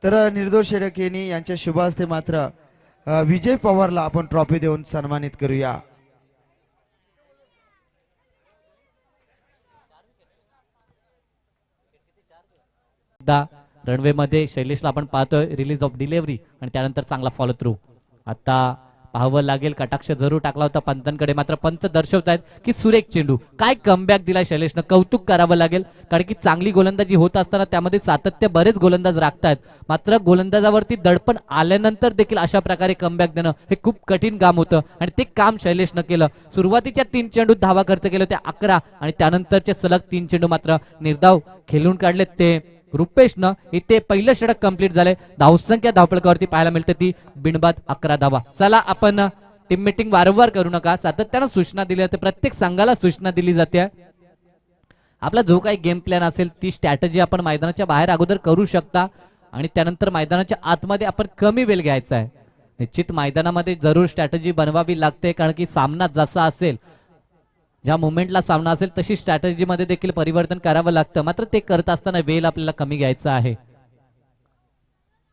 तर निर्दोष षटकेनी यांच्या शुभ हस्ते मात्र विजय पवारला आपण ट्रॉफी देऊन सन्मानित करूया. रनवे मध्ये शैलेशला आपण पाहतोय रिलीज ऑफ डिलिव्हरी आणि त्यानंतर चांगला फॉलो थ्रू. आता पाहावं लागेल, कटाक्ष जरूर टाकला होता पंतांकडे, मात्र पंत दर्शवत आहेत की सुरेख चेंडू. काय कमबॅक दिला शैलेशनं, कौतुक करावं लागेल. कारण की चांगली गोलंदाजी होत असताना त्यामध्ये सातत्य बरेच गोलंदाज राखतायत, मात्र गोलंदाजावरती दडपण आल्यानंतर देखील अशा प्रकारे कमबॅक देणं हे खूप कठीण काम होतं आणि ते काम शैलेशनं केलं. सुरुवातीच्या 3 चेंडू धावा खर्च केले होते 11 आणि त्यानंतरचे सलग 3 चेंडू मात्र निर्धाव खेळून काढले ते रुपेशनं. इथे पहिलं षटक कंप्लीट झाले. धावसंख्या धावपळकावरती पाहायला मिळते ती बिनबाद 11 धावा. चला आपण टीम मीटिंग वारंवार करू नका, सातत्यानं सूचना दिली जाते, प्रत्येक संघाला सूचना दिली जाते. आपला जो काही गेम प्लॅन असेल ती स्ट्रॅटेजी आपण मैदानाच्या बाहेर अगोदर करू शकता आणि त्यानंतर मैदानाच्या आतमध्ये आपण कमी वेळ घ्यायचा आहे. निश्चित मैदानामध्ये जरूर स्ट्रॅटेजी बनवावी लागते, कारण की सामना जसा असेल, ज्या मोमेंटला सामना असेल तशी स्ट्रॅटेजी मध्ये देखील परिवर्तन करावं लागतं. मात्र ते करत असताना वेळ आपल्याला कमी घ्यायचा आहे.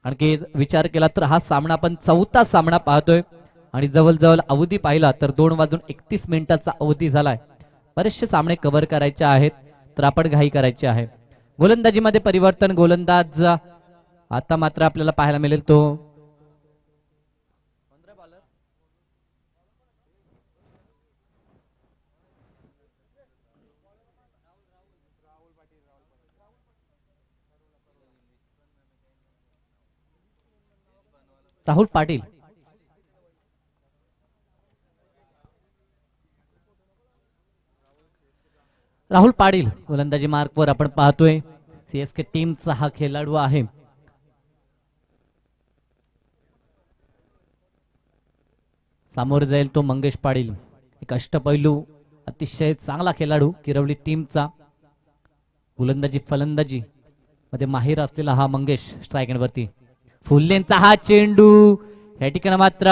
आणखी विचार केला तर हा सामना आपण 4था सामना पाहतोय आणि जवळजवळ अवधी पाहिला तर 2:31 अवधी झालाय. बरेचसे सामने कव्हर करायचे आहेत तर आपण घाई करायची आहे. गोलंदाजीमध्ये परिवर्तन, गोलंदाज आता मात्र आपल्याला पाहायला मिळेल तो राहुल पाटील. राहुल पाटील गोलंदाजी मार्कवर आपण पाहतोय. सीएसके टीमचा हा खेळाडू आहे. सामोर जाईल तो मंगेश पाटील, एक अष्टपैलू अतिशय चांगला खेळाडू किरवली टीमचा. गोलंदाजी फलंदाजी मध्ये माहिर असलेला हा मंगेश स्ट्राईक वरती. फुल्लेंचा हा चेंडू, या ठिकाणी मात्र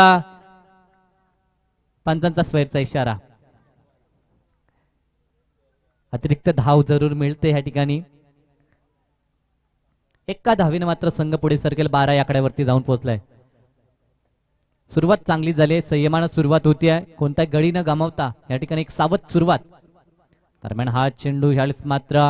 पंचांचा स्वेरचा इशारा. अतिरिक्त धाव जरूर मिळते ह्या ठिकाणी. एका धावीने मात्र संघ पुढे सरकेल 12 या आकड्यावरती जाऊन पोहोचलाय. सुरुवात चांगली झाली, संयमानं सुरुवात होती आहे, कोणत्याही गडी न गमावता या ठिकाणी एक सावध सुरुवात. दरम्यान हा चेंडू ह्यावेळेस मात्र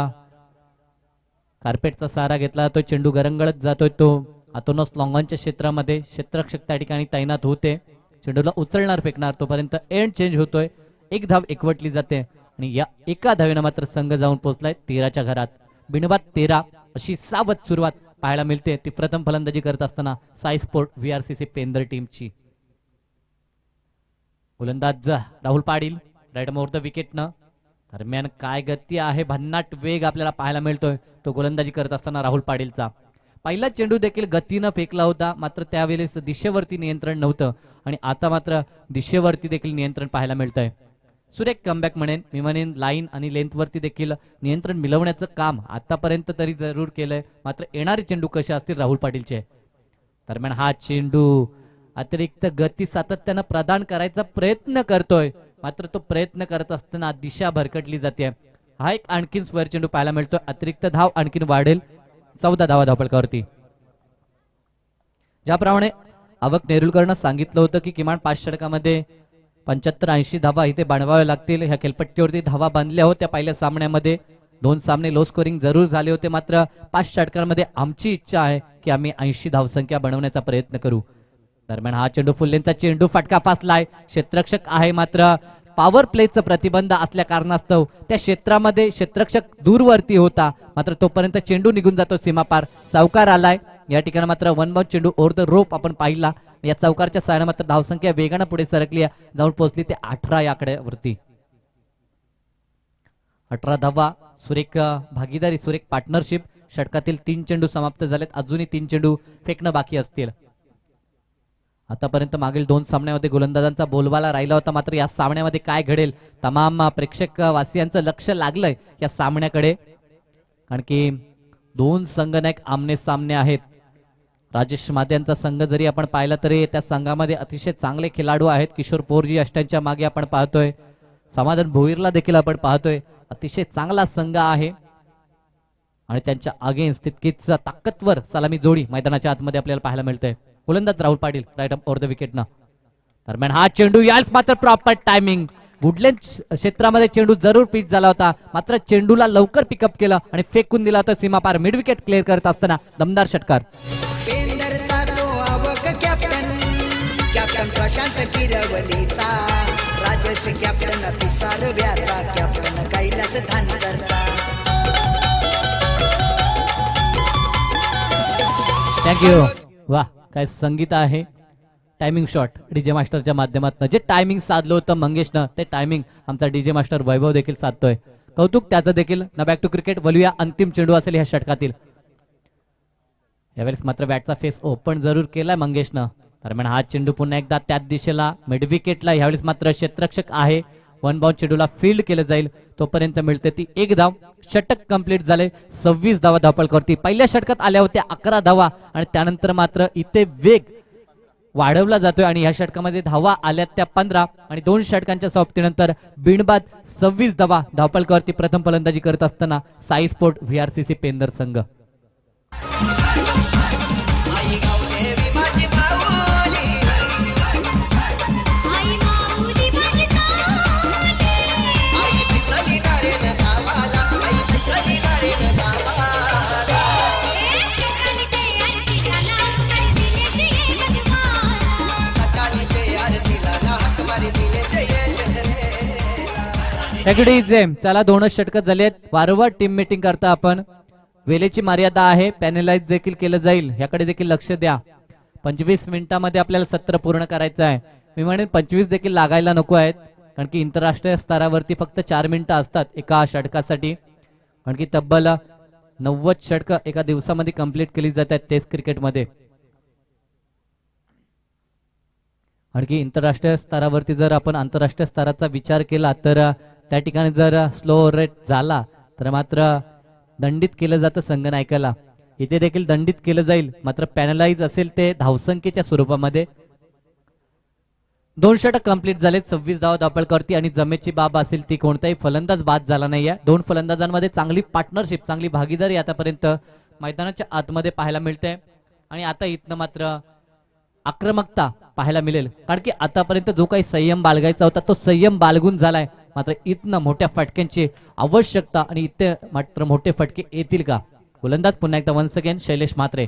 कार्पेटचा सहारा घेतला जातोय, चेंडू गरंगळत जातोय तो आतोनस लॉंगॉनच्या क्षेत्रामध्ये. क्षेत्ररक्षक त्या ठिकाणी तैनात होते, चेंडूला उचलणार फेकणार तोपर्यंत एंड चेंज होतोय. एक धाव एकवटली जाते आणि या एका धावेनं मात्र संघ जाऊन पोहोचलाय 13च्या घरात. बिनबाद 13 अशी सावध सुरुवात पाहायला मिळते ती प्रथम फलंदाजी करत असताना साई स्पोर्ट VRCC पेंदर टीमची. गोलंदाज Rahul Patil right arm over the विकेटनं. दरम्यान काय गती आहे, भन्नाट वेग आपल्याला पाहायला मिळतोय तो गोलंदाजी करत असताना राहुल पाटीलचा. पहिला चेंडू देखील गतीनं फेकला होता, मात्र त्यावेळेस दिशेवरती नियंत्रण नव्हतं आणि आता मात्र दिशेवरती देखील नियंत्रण पाहायला मिळतंय. सुरेख कमबॅक म्हणेन मी, म्हणेन लाईन आणि लेंथ वरती देखील नियंत्रण मिळवण्याचं काम आतापर्यंत तरी जरूर केलंय. मात्र येणारे चेंडू कसे असतील राहुल पाटीलचे. दरम्यान हा चेंडू अतिरिक्त गती सातत्यानं प्रदान करायचा प्रयत्न करतोय, मात्र तो प्रयत्न करत असताना दिशा भरकटली जाते. हा एक आणखीन स्क्वेअर चेंडू पाहायला मिळतोय. अतिरिक्त धाव आणखीन वाढेल 14 धावा धावपळकावरती. ज्याप्रमाणे आवक नेरुलकरनं सांगितलं होतं की किमान 5 षटकामध्ये 75-80 धावा इथे बांधवाव्या लागतील. ह्या खेळपट्टीवरती धावा बांधल्या होत्या पहिल्या सामन्यामध्ये. 2 सामने लो स्कोरिंग जरूर झाले होते, मात्र 5 षटकांमध्ये आमची इच्छा आहे की आम्ही 80 धावसंख्या बनवण्याचा प्रयत्न करू. दरम्यान हा चेंडू फुल्लेंचा चेंडू फटका फासलाय. क्षेत्ररक्षक आहे, मात्र पॉवर प्लेचं प्रतिबंध असल्या कारणास्तव त्या क्षेत्रामध्ये क्षेत्ररक्षक दूरवरती होता, मात्र तोपर्यंत चेंडू निघून जातो सीमापार. चौकार आलाय या ठिकाणी मात्र 1 बाउंड चेंडू ओव्हर द रोप आपण पाहिला. या चौकारच्या साहाय्याने मात्र धावसंख्या वेगानं पुढे सरकली, जाऊन पोहोचली ते 18 या आकड्यावरती. 18 धावा, सुरेख भागीदारी, सुरेख पार्टनरशिप. षटकातील 3 चेंडू समाप्त झालेत, अजूनही 3 चेंडू फेकणं बाकी असतील. आतापर्यंत मागील 2 सामन्यामध्ये गोलंदाजांचा बोलबाला राहिला होता, मात्र या सामन्यामध्ये काय घडेल तमाम प्रेक्षक वासियांचं लक्ष लागलंय या सामन्याकडे. कारण की 2 संघनायक आमने सामने आहेत. राजेश माद्यांचा संघ जरी आपण पाहिला तरी त्या संघामध्ये अतिशय चांगले खेळाडू आहेत. किशोर पोरजी अष्टांच्या मागे आपण पाहतोय, समाधान भोईरला देखील आपण पाहतोय. अतिशय चांगला संघ आहे आणि त्यांच्या अगेन्स्ट तितकीच ताकदवर सलामी जोडी मैदानाच्या आतमध्ये आपल्याला पाहायला मिळते. गोलंदाज राहुल पाटील राईट अप ओव्हर द विकेटनं. दरम्यान हा चेंडू याच मात्र प्रॉपर टायमिंग. वुडलँड क्षेत्रामध्ये चेंडू जरूर पिच झाला होता, मात्र चेंडूला लवकर पिकअप केलं आणि फेकून दिला होता सीमा पार. मिड विकेट क्लिअर करत असताना दमदार षटकार. पेंडरचा तो आवक कॅप्टन प्रशांत किरवलीचा, राजेश कॅप्टन पिसारव्याचा, कॅप्टन कैलास धानकरचा. थँक्यू. वा काय संगीत आहे. टायमिंग शॉट डीजे मास्टरच्या माध्यमातून जे टायमिंग साधलं होतं मंगेशनं, ते टायमिंग आमचा डीजे मास्टर वैभव देखील साधतोय. कौतुक त्याचं देखील. न बॅक टू क्रिकेट वळूया. अंतिम चेंडू असेल ह्या षटकातील. यावेळेस मात्र बॅटचा फेस ओपन जरूर केलाय मंगेशनं. दरम्यान हा चेंडू पुन्हा एकदा त्याच दिशेला मिड विकेटला. यावेळेस मात्र क्षेत्ररक्षक आहे. वन बाउंड चेंडूला फील्ड केलं जाईल तोपर्यंत मिळते ती एक धाव. षटक कंप्लीट झाले. 26 धावा धावपळ करती. पहिल्या षटकात आल्या होत्या 11 धावा आणि त्यानंतर मात्र इथे वेग वाढवला जातोय आणि या षटकामध्ये धावा आल्या त्या 15 आणि 2 षटकांच्या समाप्तीनंतर बिनबाद 26 धावा धावपळ करती. प्रथम फलंदाजी करत असताना साई स्पोर्ट VRCC पेंदर संघ. चला 2च षटक झालेत. वारंवार टीम मीटिंग करता आपण. वेळेची मर्यादा आहे, पॅनलाइज देखील केलं जाईल, याकडे देखील लक्ष द्या. 25 मिनिटांमध्ये आपल्याला सत्र पूर्ण करायचं आहे. मी म्हणेन 25 देखील लागायला नको आहेत, कारण की आंतरराष्ट्रीय स्तरावरती फक्त 4 मिनिटं असतात एका षटकासाठी. कारण की तब्बल 90 षटक एका दिवसामध्ये कंप्लीट केली जातात टेस्ट क्रिकेटमध्ये. कारण की आंतरराष्ट्रीय स्तरावरती जर आपण आंतरराष्ट्रीय स्तराचा विचार केला तर त्या ठिकाणी जर स्लो रेट झाला तर मात्र दंडित केलं जातं संघ नायकाला. इथे देखील दंडित केलं जाईल, मात्र पॅनलाइज असेल ते धावसंख्येच्या स्वरूपामध्ये. 2 षटक कंप्लीट झाले. 26 धावा धावपळ करती आणि जमेची बाब असेल ती कोणताही फलंदाज बाद झाला नाहीये. 2 फलंदाजांमध्ये चांगली पार्टनरशिप, चांगली भागीदारी आतापर्यंत मैदानाच्या आतमध्ये पाहायला मिळते आणि आता इथनं मात्र आक्रमकता पाहायला मिळेल. कारण की आतापर्यंत जो काही संयम बाळगायचा होता तो संयम बाळगून झालाय, मात्र इथनं मोठ्या फटक्यांची आवश्यकता आणि इथे मात्र मोठे फटके येतील का. गोलंदाज पुन्हा एकदा वन्स अगेन शैलेश म्हात्रे.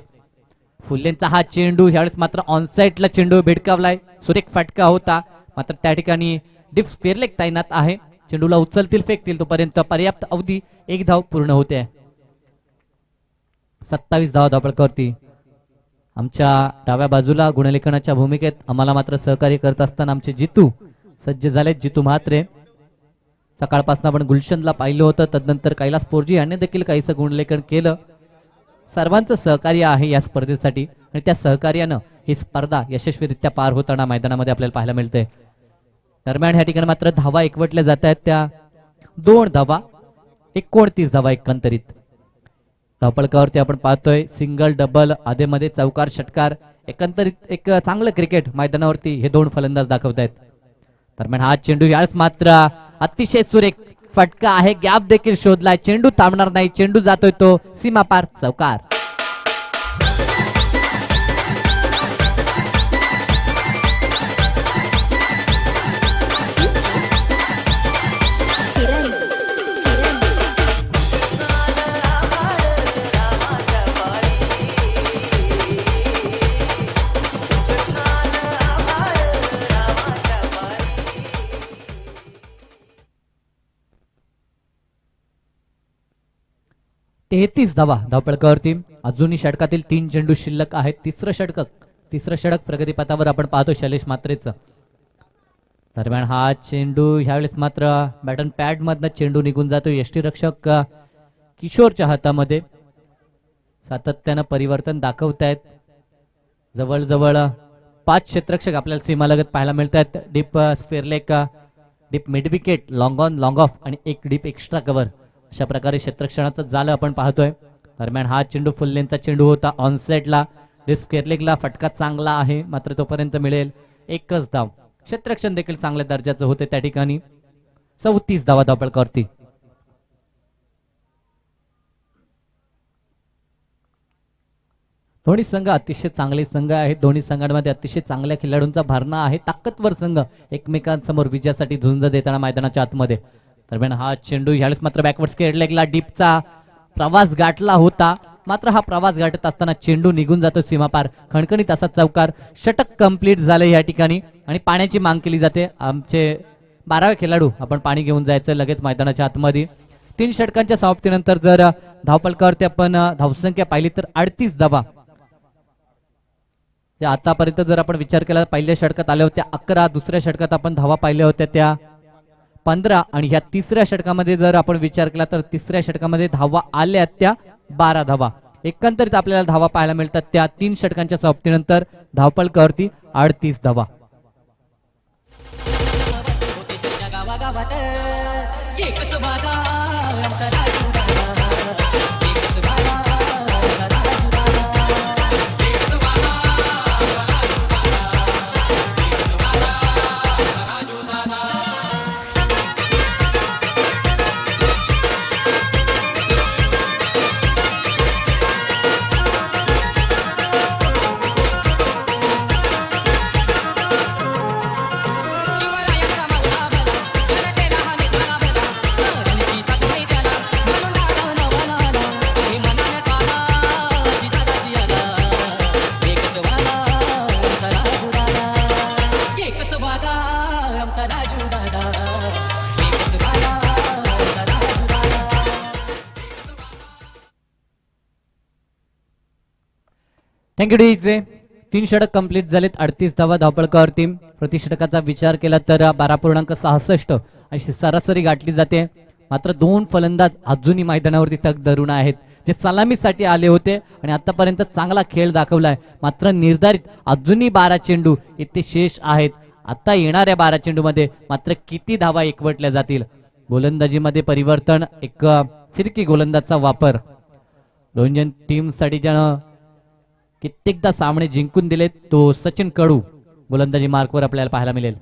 फुल्लेंचा हा चेंडू यावेळेस मात्र ऑनसाइडला चेंडू भिडकावलाय. सुरेख फटका होता, मात्र त्या ठिकाणी डिप स्पेअरलेग तैनात आहे. चेंडूला उचलतील फेकतील तोपर्यंत पर्याप्त अवधी. 1 धाव पूर्ण होते. 27 धावा धावपळ करती. आमच्या डाव्या बाजूला गुणलेखनाच्या भूमिकेत आम्हाला मात्र सहकार्य करत असताना आमचे जितू सज्ज झाले. जितू म्हात्रे. सकाळपासून आपण गुलशनला पाहिलं होतं, तदनंतर कैलास पोरजी यांनी देखील काहीसं गुणलेखन केलं. सर्वांचं सहकार्य आहे या स्पर्धेसाठी आणि त्या सहकार्यानं ही स्पर्धा यशस्वीरित्या पार होताना मैदानामध्ये आपल्याला पाहायला मिळते. दरम्यान ह्या ठिकाणी मात्र धावा एकवटल्या जात आहेत. त्या 2 धावा 29 धावा एकंदरीत. धावपळकावरती आपण पाहतोय सिंगल डबल आधेमध्ये चौकार षटकार. एकंदरीत एक चांगलं क्रिकेट मैदानावरती हे 2 फलंदाज दाखवत आहेत. दरम्यान हा चेंडू यावेळेस मात्र अतिशय सुरेख फटका आहे. गॅप देखील शोधलाय. चेंडू थांबणार नाही. चेंडू जातोय तो सीमा पार चौकार. तेहतीस धावा धावपळकावरती. अजूनही षटकातील 3 चेंडू शिल्लक आहेत. तिसरं षटक प्रगतीपथावर आपण पाहतो शैलेश म्हात्रेचं. दरम्यान हा चेंडू ह्यावेळेस मात्र बॅटन पॅड मधनं चेंडू निघून जातो यष्टीरक्षक किशोरच्या हातामध्ये. सातत्यानं परिवर्तन दाखवतायत. जवळजवळ 5 क्षेत्ररक्षक आपल्याला सीमालगत पाहायला मिळत आहेत. Deep square leg, deep mid wicket, long on long off आणि एक डीप एक्स्ट्रा कव्हर, अशा प्रकारे क्षेत्ररक्षणाचं जालं आपण पाहतोय. दरम्यान हा चेंडू फुल्लेंचा चेंडू होता. ऑनसेटला डीप स्फेअरलेगला फटका चांगला आहे, मात्र तोपर्यंत मिळेल 1च धाव. क्षेत्ररक्षण देखील चांगल्या दर्जाचं होते त्या ठिकाणी. 34 धावा धावपळ करती. दोन्ही संघ अतिशय चांगले संघ आहेत. दोन्ही संघांमध्ये अतिशय चांगल्या खेळाडूंचा भरणा आहे. ताकदवर संघ एकमेकांसमोर विजयासाठी झुंज देताना मैदानाच्या आतमध्ये. दरम्यान हा चेंडू ह्यावेळेस मात्र बॅकवर्ड स्केड लेगला डीपचा प्रवास गाठला होता. मात्र हा प्रवास गाठत असताना चेंडू निघून जातो सीमापार. खणखणीत असा चौकार. षटक कंप्लीट झालं या ठिकाणी आणि पाण्याची माग केली जाते. आमचे 12वे खेळाडू आपण पाणी घेऊन जायचं लगेच मैदानाच्या आतमध्ये. 3 षटकांच्या समाप्तीनंतर जर धावपलकावरती आपण धावसंख्या पाहिली तर 38 धावा. आतापर्यंत जर आपण विचार केला पहिल्या षटकात आल्या होत्या 11, दुसऱ्या षटकात आपण धावा पाहिल्या होत्या त्या 15 आणि ह्या तिसऱ्या षटकामध्ये जर आपण विचार केला तर तिसऱ्या षटकामध्ये धावा आल्या त्या 12 धावा. एकंदरीत आपल्याला धावा पाहायला मिळतात त्या 3 षटकांच्या समाप्तीनंतर धावपलकावरती 38 धावा. Thank you DJ. 3 षटक कंप्लीट झालेत. 38 धावा धावपळकावरती. प्रति षटकाचा विचार केला तर 12.66 अशी सरासरी गाठली जाते. मात्र 2 फलंदाज अजूनही मैदानावरती तग धरून आहेत जे सलामीसाठी आले होते आणि आतापर्यंत चांगला खेळ दाखवलाय. मात्र निर्धारित अजूनही 12 चेंडू इथे शेष आहेत. आता येणाऱ्या 12 चेंडू मध्ये मात्र किती धावा एकवटल्या जातील. गोलंदाजीमध्ये परिवर्तन. एक फिरकी गोलंदाजचा वापर. दोन टीमसाठी ज्यानं कित्येकदा सामने जिंकून दिलेत तो सचिन कडू गोलंदाजी मार्कवर आपल्याला पाहायला मिळेल.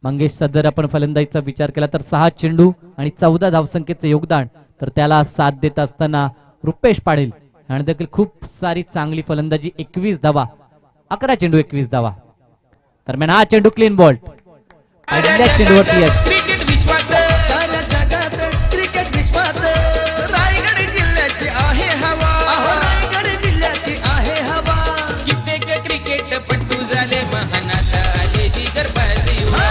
मंगेश सदर आपण फलंदाजीचा विचार केला तर 6 चेंडू आणि 14 धावसंख्येचं योगदान. तर त्याला साथ देत असताना रुपेश पाटील आणि देखील खूप सारी चांगली फलंदाजी. 21 धावा. 11 चेंडू 21 धावा. दरम्यान हा चेंडू क्लीन बॉल. पहिल्या चेंडूवरती क्रिकेट विश्वात साऱ्या जगात क्रिकेट विश्वात रायगड जिल्ह्याची आहे हवा. रायगड जिल्ह्याची आहे हवा. कित्येक क्रिकेटपटू झाले महान आता आले जिगरबाज युवा.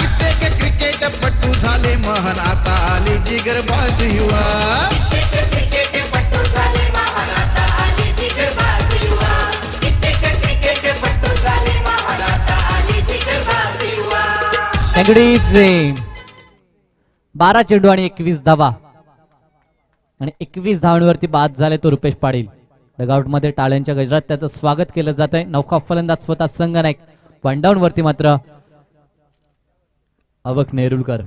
कित्येक क्रिकेटपटू झाले महान आता आले जिगरबाज युवा. क्रिकेटपटू झाले महान आता आले जिगरबाज युवा. कित्येक क्रिकेटपटू झाले महान आता आले जिगरबाज युवा. 12 चेंडू आणि 21 धावा आणि 21 धावांवरती बाद झाले तो रुपेश पाटील. डगआउट मध्ये टाळ्यांच्या गजरात त्याचं स्वागत केलं जात आहे. नौका फलंदाज स्वतः संघनायक. वन डाऊन वरती मात्र अवक नेरुलकर.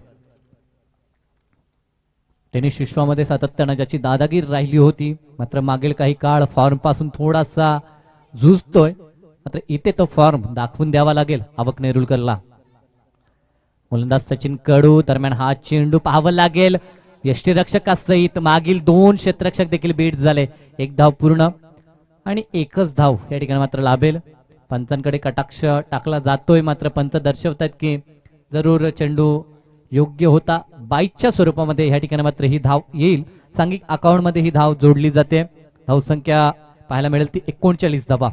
टेनिस विश्वामध्ये सातत्यानं ज्याची दादागिरी राहिली होती मात्र मागील काही काळ फॉर्म पासून थोडासा झुजतोय. मात्र इथे तो फॉर्म दाखवून द्यावा लागेल अवक नेरुलकरला. गोलंदाज सचिन कडू. दरम्यान हा चेंडू पाहावं लागेल. यष्टीरक्षकासहित मागील 2 क्षेत्ररक्षक देखील बीट झाले. 1 धाव पूर्ण आणि 1च धाव या ठिकाणी मात्र लाभेल. पंचांकडे कटाक्ष टाकला जातोय मात्र पंच दर्शवतात की जरूर चेंडू योग्य होता. 22च्या स्वरूपामध्ये या ठिकाणी मात्र ही धाव येईल. सांघिक अकाउंट मध्ये ही धाव जोडली जाते. धावसंख्या पाहायला मिळेल ती 39 धावा.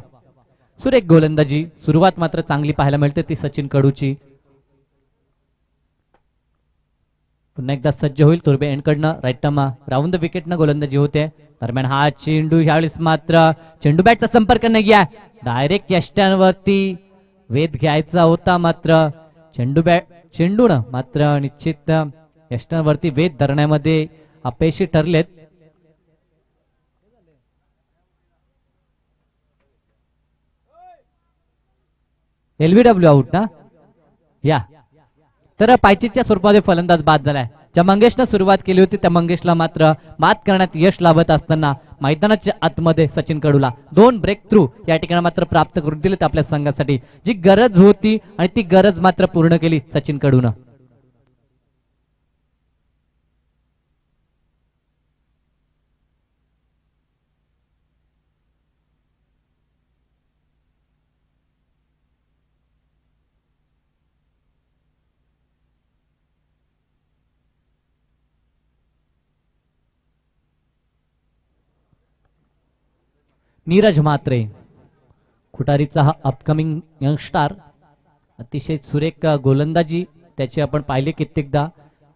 सुरेख गोलंदाजी. सुरुवात मात्र चांगली पाहायला मिळते ती सचिन कडूची. पुन्हा एकदा सज्ज होईल. तुर्बे एंडकडनं राईट राऊंड द विकेटनं गोलंदाजी होते. दरम्यान हा चेंडू ह्यावेळेस मात्र चेंडू बॅटचा संपर्क नाही घ्या. डायरेक्ट यष्ट्यांवरती वेध घ्यायचा होता मात्र चेंडूनं मात्र निश्चित यष्ट्यांवरती वेध धरण्यामध्ये अपयशी ठरलेत. LBW आउट ना या. तर पायचीच्या स्वरूपामध्ये फलंदाज बाद झालाय. ज्या मंगेशनं सुरुवात केली होती त्या मंगेशला मात्र बाद करण्यात यश लाभत असताना मैदानाच्या आतमध्ये सचिन कडूला 2 ब्रेक थ्रू या ठिकाणी मात्र प्राप्त करून दिलेत आपल्या संघासाठी. जी गरज होती आणि ती गरज मात्र पूर्ण केली सचिन कडूनं. नीरज म्हात्रे खुटारीचा हा अपकमिंग यंगस्टार, अतिशय सुरेख गोलंदाजी त्याची आपण पाहिले कित्येकदा.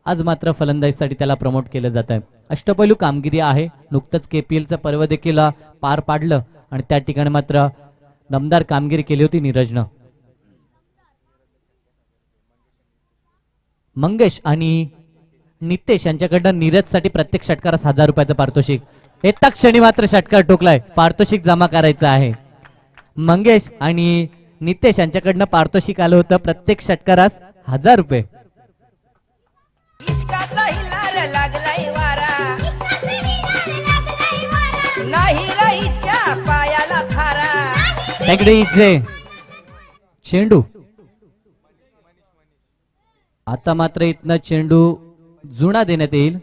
आज मात्र फलंदाजीसाठी त्याला प्रमोट केलं जात आहे. अष्टपैलू कामगिरी आहे. नुकतंच KPLचं पर्व देखील पार पाडलं आणि त्या ठिकाणी मात्र दमदार कामगिरी केली होती नीरजनं. मंगेश आणि नितेश यांच्याकडनं नीरजसाठी प्रत्येक षटकारास 1000 रुपयाचं पारितोषिक. एका क्षणी मात्र षटकार ठोकलाय, पारितोषिक जमा करायचं आहे. मंगेश आणि नितेश यांच्याकडनं पारितोषिक आलं होतं प्रत्येक षटकारास 1000 रुपये. इश्काचा हिलार लागलाय वारा, नाही राहीच्या पायाला थारा. तगडीचे चेंडू. आता मात्र इथनं चेंडू जुना देण्यात येईल.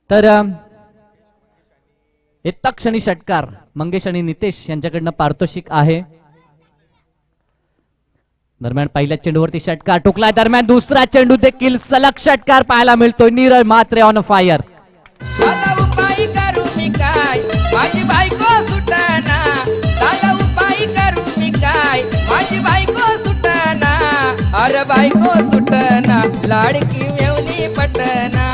तर एका क्षणी षटकार मंगेश आणि नितेश यांच्याकडनं पारितोषिक आहे. दरम्यान पहिल्या चेंडूवरती षटकार ठोकलाय. दरम्यान दुसरा चेंडू देखील सलग षटकार पाहायला मिळतोय. Neeraj Mhatre on fire. साधा उपाय करू मी काय, माझी बायको सुटना. साधा उपाय करू मी काय, माझी बायको सुटना. अरे बायको सुटना, लाडकी मेवणी पटना.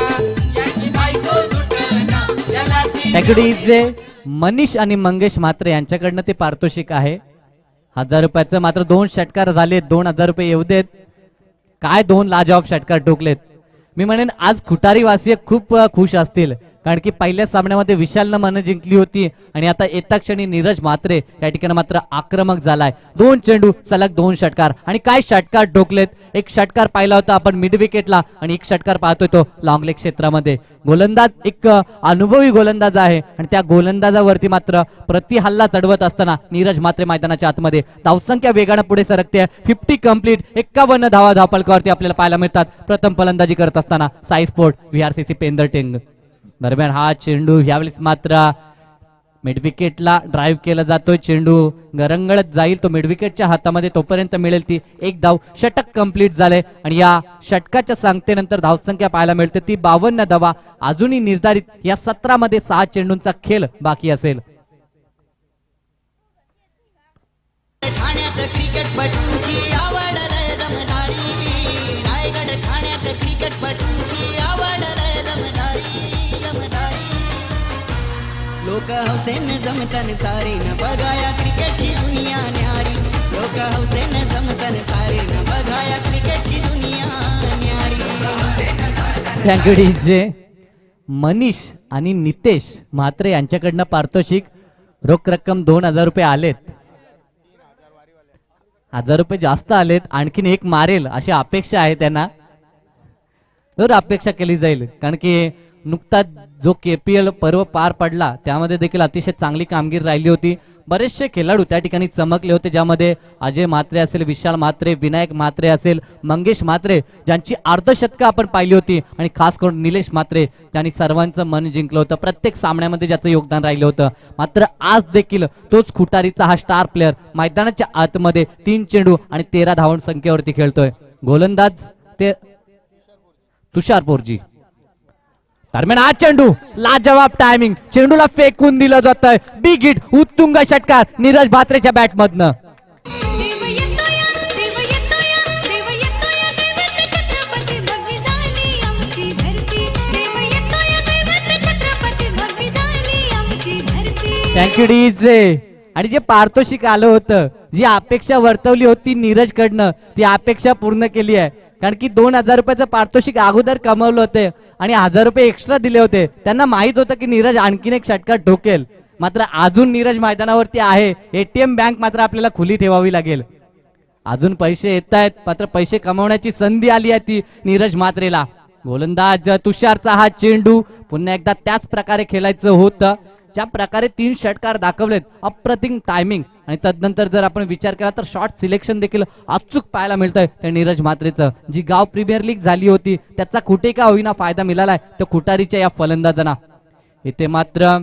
याची बायको सुटना, याला ती तगडीचे मनीष आणि मंगेश म्हात्रे यांच्याकडनं ते पारितोषिक आहे 1000 रुपयाचं. मात्र 2 षटकार झालेत, 2000 रुपये येऊ देत. काय 2 लाजवाब षटकार ठोकलेत. मी म्हणेन आज खुटारी वासीय खूप खुश असतील, कारण की पहिल्या सामन्यामध्ये विशालनं मन जिंकली होती आणि आता एका क्षणी नीरज म्हात्रे या ठिकाणी मात्र आक्रमक झालाय. 2 चेंडू सलग 2 षटकार आणि काय षटकार ठोकलेत. एक षटकार पाहिला होता आपण मिड विकेटला आणि एक षटकार पाहतोय तो लॉंग लेग क्षेत्रामध्ये. गोलंदाज एक अनुभवी गोलंदाज आहे आणि त्या गोलंदाजावरती मात्र प्रति हल्ला चढवत असताना नीरज म्हात्रे मैदानाच्या आतमध्ये धावसंख्या वेगानं पुढे सरकते. 50 कंप्लीट, 51 धावा धावपलकावरती आपल्याला पाहायला मिळतात. प्रथम फलंदाजी करत असताना साई स्पोर्ट VRCC पेंदरटिंग. दरम्यान हा चेंडू यावेळेस मात्र मिडविकेटला ड्राईव्ह केला जातोय. चेंडू गरंगळत जाईल, तो मिडविकेटच्या हातामध्ये तोपर्यंत मिळेल ती एक धाव. षटक कंप्लीट झाले आणि या षटकाच्या सांगतेनंतर धावसंख्या पाहायला मिळते ती 52 धावा. अजूनही निर्धारित या 17 मध्ये 6 चेंडूंचा खेळ बाकी असेल. ठाण्यात क्रिकेटपटूंची आवड लय दमदारी. रायगड ठाण्यात क्रिकेटपटूंची आवड लय दमदारी. लोक हौसेन जमतन सारे न बघाया क्रिकेटची दुनिया न्यारी. लोक हौसेन जमतन सारे न बघाया क्रिकेटची दुनिया न्यारी. Thank you DJ. मनीष आणि नितेश म्हात्रे यांच्याकडनं पारितोषिक रोख रक्कम 2000 रुपये आलेत. 1000 रुपये जास्त आलेत. आणखीन एक मारेल अशी अपेक्षा आहे त्यांना. तर अपेक्षा केली जाईल, कारण की नुकताच जो KPL पर्व पार पडला त्यामध्ये देखील अतिशय चांगली कामगिरी राहिली होती. बरेचसे खेळाडू त्या ठिकाणी चमकले होते, ज्यामध्ये अजय म्हात्रे असेल, विशाल म्हात्रे, विनायक म्हात्रे असेल, मंगेश म्हात्रे ज्यांची अर्धशतकं आपण पाहिली होती आणि खास करून निलेश म्हात्रे ज्यांनी सर्वांचं मन जिंकलं होतं. प्रत्येक सामन्यामध्ये ज्याचं योगदान राहिलं होतं. मात्र आज देखील तोच खुटारीचा हा स्टार प्लेअर मैदानाच्या आतमध्ये 3 चेंडू आणि 13 धावण संख्येवरती खेळतोय. गोलंदाज ते तुषार पोरजी. दरम्यान हा चेंडू लाजवाब टायमिंग, चेंडूला फेकून दिलं जात आहे. बिग हिट, उत्तुंग षटकार नीरज म्हात्रेच्या बॅट मधनं. देव येतोया, देव येतोया, देव येतोया, दैवत छत्रपती भक्ती झाली आमची धरती. देव येतोया, दैवत छत्रपती भक्ती झाली आमची धरती. Thank you DJ. आणि जे पारितोषिक आलं होतं, जी अपेक्षा वर्तवली होती नीरजकडनं, ती अपेक्षा पूर्ण केली आहे. कारण की 2000 रुपयाचं पारितोषिक अगोदर कमवलं होते आणि 1000 रुपये एक्स्ट्रा दिले होते. त्यांना माहित होतं की नीरज आणखीन एक षटकार ठोकेल. मात्र अजून नीरज मैदानावरती आहे. ATM बँक मात्र आपल्याला खुली ठेवावी लागेल. अजून पैसे येत आहेत, मात्र पैसे कमवण्याची संधी आली आहे ती नीरज म्हात्रेला. गोलंदाज तुषारचा हा चेंडू पुन्हा एकदा त्याच प्रकारे खेळायचं होतं, ज्या प्रकारे 3 षटकार दाखवलेत. अप्रतिम टायमिंग आणि तदनंतर जर आपण विचार केला तर शॉर्ट सिलेक्शन देखील अचूक पाहायला मिळतंय त्या नीरज म्हात्रेचं. जी गाव प्रीमियर लीग झाली होती त्याचा कुठे का होईना फायदा मिळालाय तर खुटारीच्या या फलंदाजांना. इथे मात्र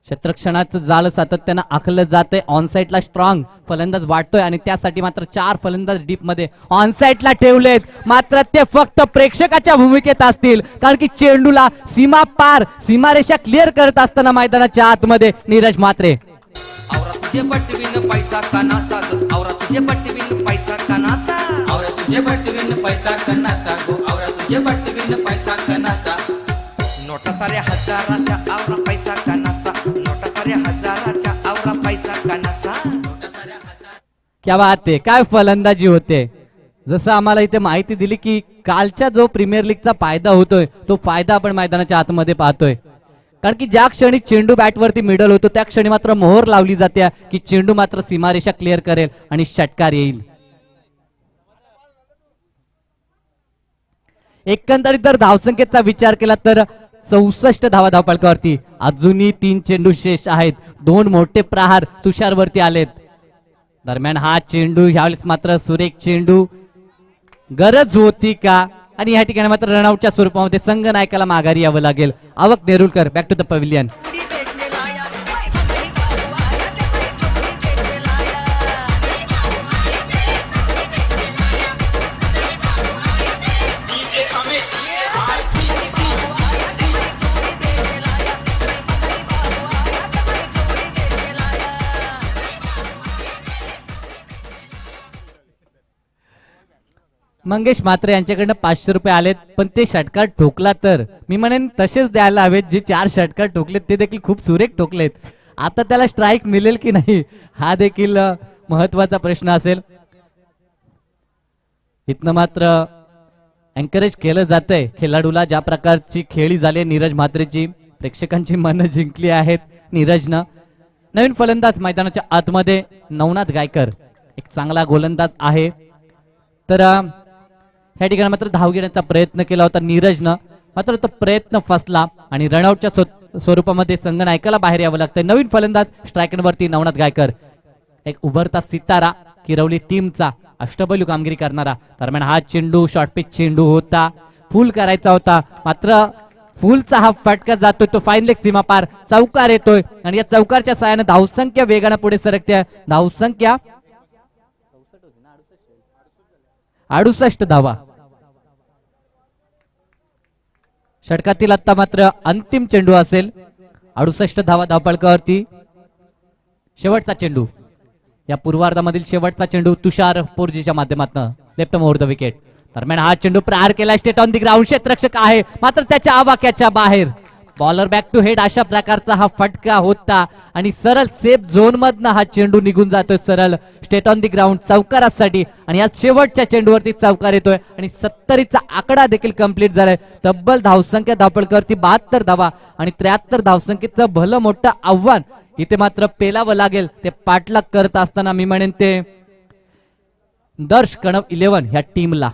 क्षेत्ररक्षणाचं जाळ सातत्यानं आखलं जातंय. ऑन साईडला स्ट्रॉंग फलंदाज वाटतोय आणि त्यासाठी मात्र 4 फलंदाज डीप मध्ये ऑन साईडला ठेवलेत. मात्र ते फक्त प्रेक्षकाच्या भूमिकेत असतील, कारण की चेंडूला सीमा पार सीमारेषा क्लिअर करत असताना मैदानाच्या आतमध्ये नीरज म्हात्रे. औरा तुझे बटवीन पैसा कानाचा ग, औरा तुझे बटवीन पैसा कानाचा, आवरा तुझे बटवीन पैसा कनाचा गो, आवरा तुझे बटवीन पैसा कनाचा. नोटा साऱ्या हजाराच्या आवरा पैसा कानाचा, नोटा साऱ्या हजाराच्या आवरा पैसा कानाचा. क्या बात आहे, काय फलंदाजी होते. जसं आम्हाला इथे माहिती दिली की कालच्या जो प्रीमियर लीगचा फायदा होतोय तो फायदा आपण मैदानाच्या आतमध्ये पाहतोय. कारण की ज्या क्षणी चेंडू बॅटवरती मिडल होतो त्या क्षणी मात्र मोहर लावली जाते की चेंडू मात्र सीमारेषा क्लिअर करेल आणि षटकार येईल. एकंदरीत जर धावसंख्येचा विचार केला तर 64 धावा धावपळकावरती. अजूनही 3 चेंडू शेष आहेत. 2 मोठे प्रहार तुषारवरती आलेत. दरम्यान हा चेंडू ह्यावेळेस मात्र सुरेख चेंडू. गरज होती का? आणि या ठिकाणी मात्र रनआउटच्या स्वरूपामध्ये संघ नायकाला माघारी यावं लागेल. आवक Nerulkar back to the pavilion. Mangesh Mhatre यांच्याकडनं 500 रुपये आलेत, पण ते षटकार ठोकला तर मी म्हणेन तसेच द्यायला हवेत. जे 4 षटकार ठोकलेत ते देखील खूप सुरेख ठोकलेत. आता त्याला स्ट्राईक मिळेल की नाही हा देखील महत्वाचा प्रश्न असेल. इथनं मात्र एनकरेज केलं जातंय खेळाडूला. ज्या प्रकारची खेळी झाली नीरज म्हात्रेची, प्रेक्षकांची मनं जिंकली आहेत नीरजनं. नवीन फलंदाज मैदानाच्या आतमध्ये नवनाथ गायकर, एक चांगला गोलंदाज आहे. तर ह्या ठिकाणी मात्र धाव घेण्याचा प्रयत्न केला होता नीरजनं, मात्र तो प्रयत्न फसला आणि रनआउटच्या स्वरूपामध्ये संघ नायकाला बाहेर यावं लागतंय. नवीन फलंदाज स्ट्रायकरवरती नवनाथ गायकर, एक उभरता सितारा किरवली टीमचा, अष्टपैलू कामगिरी करणारा. दरम्यान हा चेंडू शॉर्ट पिच चेंडू होता, फुल करायचा होता, मात्र फुलचा हा फटका जातोय तो फाईन लेग सीमा पार. चौकार येतोय आणि या चौकारच्या साहाय्याने धावसंख्या वेगाने पुढे सरकते. धावसंख्या 68 धावा. षटकातील आता मात्र अंतिम चेंडू असेल. 68 धावा धावपळकावरती. शेवटचा चेंडू, या पूर्वार्धामधील शेवटचा चेंडू तुषार पोरजीच्या माध्यमातून लेफ्ट ओव्हर द विकेट. दरम्यान हा चेंडू प्रहार केला, स्टेट ऑन द ग्राउंड, क्षेत्ररक्षक आहे मात्र त्याच्या आवाक्याच्या बाहेर. बॉलर बॅक टू हेड अशा प्रकारचा हा फटका होता आणि सरळ सेफ झोन मधनं हा चेंडू निघून जातोय सरळ स्टेट ऑन द ग्राउंड चौकारासाठी. आणि या शेवटच्या चेंडूवरती चौकार येतोय आणि 70चा आकडा देखील कंप्लीट झालाय. तब्बल धावसंख्या धावपळकावरती 72 धावा आणि 73 धावसंख्येचं भलं मोठं आव्हान इथे मात्र पेलावं लागेल. ते पाठलाग करत असताना मी म्हणेन ते दर्श कणव 11 ह्या टीमला.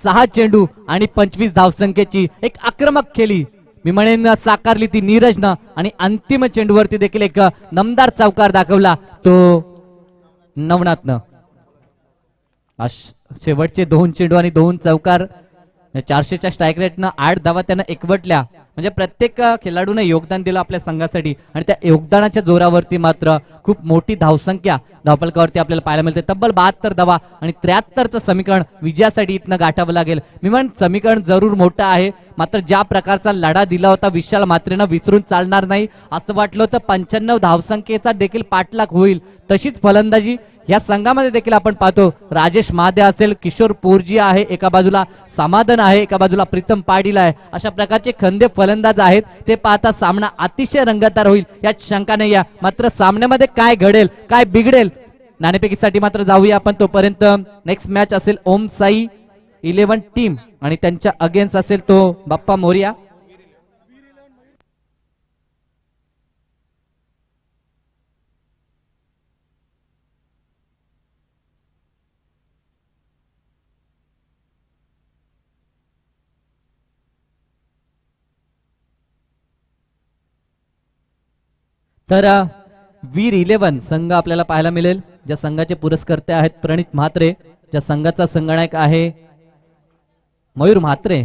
6 चेंडू आणि 25 धावसंख्येची एक आक्रमक खेळी मी म्हणेन साकारली ती नीरजनं आणि अंतिम चेंडूवरती देखील एक दमदार चौकार दाखवला तो नवनाथनं. शेवटचे 2 चेंडू आणि 2 चौकार, 400च्या स्ट्राईक रेटनं 8 धावा त्यानं एकवटल्या. म्हणजे प्रत्येक खेळाडूने योगदान दिलं आपल्या संघासाठी आणि त्या योगदानाच्या जोरावरती मात्र खूप मोठी धावसंख्या धावपळकावरती आपल्याला पाहायला मिळते. तब्बल 72 धावा आणि 73चं समीकरण विजयासाठी इथनं गाठावं लागेल. मी म्हण समीकरण जरूर मोठं आहे, मात्र ज्या प्रकारचा लढा दिला होता विशाल म्हात्रेनं विसरून चालणार नाही. असं वाटलं होतं 95 धावसंख्येचा देखील पाठलाग होईल. तशीच फलंदाजी या संघामध्ये देखील आपण पाहतो. राजेश महादे असेल, किशोर पोरजी आहे एका बाजूला, समाधान आहे एका बाजूला, प्रीतम पाटील आहे, अशा प्रकारचे खंदे फलंदाज आहेत. ते पाहता सामना अतिशय रंगतदार होईल यात शंका नाही. या मात्र सामन्यामध्ये काय घडेल काय बिघडेल नाणेफेकीसाठी मात्र जाऊया आपण. तोपर्यंत नेक्स्ट मॅच असेल ओम साई 11 टीम आणि त्यांच्या अगेन्स्ट असेल तो बाप्पा मोरिया. तर वीर 11 संघ आपल्याला पाहायला मिळेल. ज्या संघाचे पुरस्कर्ते आहेत प्रणित म्हात्रे, ज्या संघाचा संगणक आहे मयूर म्हात्रे.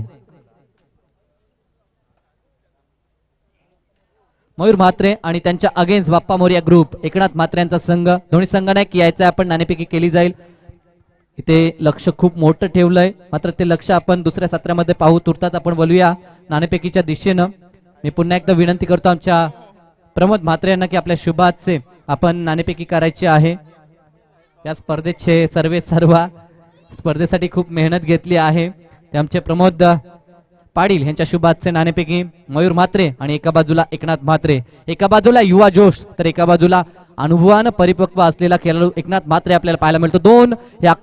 मयूर म्हात्रे आणि त्यांच्या अगेन्स्ट बाप्पा मोरिया ग्रुप एकनाथ म्हात्रे यांचा संघ. दोन्ही संघाने यायचा आपण नाणेफेकी केली जाईल. इथे लक्ष खूप मोठं ठेवलंय, मात्र ते लक्ष आपण दुसऱ्या सत्रामध्ये पाहू. तुर्तास आपण बोलूया नाणेफेकीच्या दिशेनं. मी पुन्हा एकदा विनंती करतो आमच्या प्रमोद म्हात्रे यांना की आपल्या शुभाचे आपण नाणेफेकी करायची आहे. या स्पर्धेचे सर्व स्पर्धेसाठी खूप मेहनत घेतली आहे. ते आमचे प्रमोद पाटील यांच्या शुभाचे नाणेफेकी मयूर म्हात्रे आणि एका बाजूला एकनाथ म्हात्रे. एका बाजूला युवा जोश तर एका बाजूला अनुभवानं परिपक्व असलेला खेळाडू एकनाथ म्हात्रे आपल्याला पाहायला मिळतो. दोन या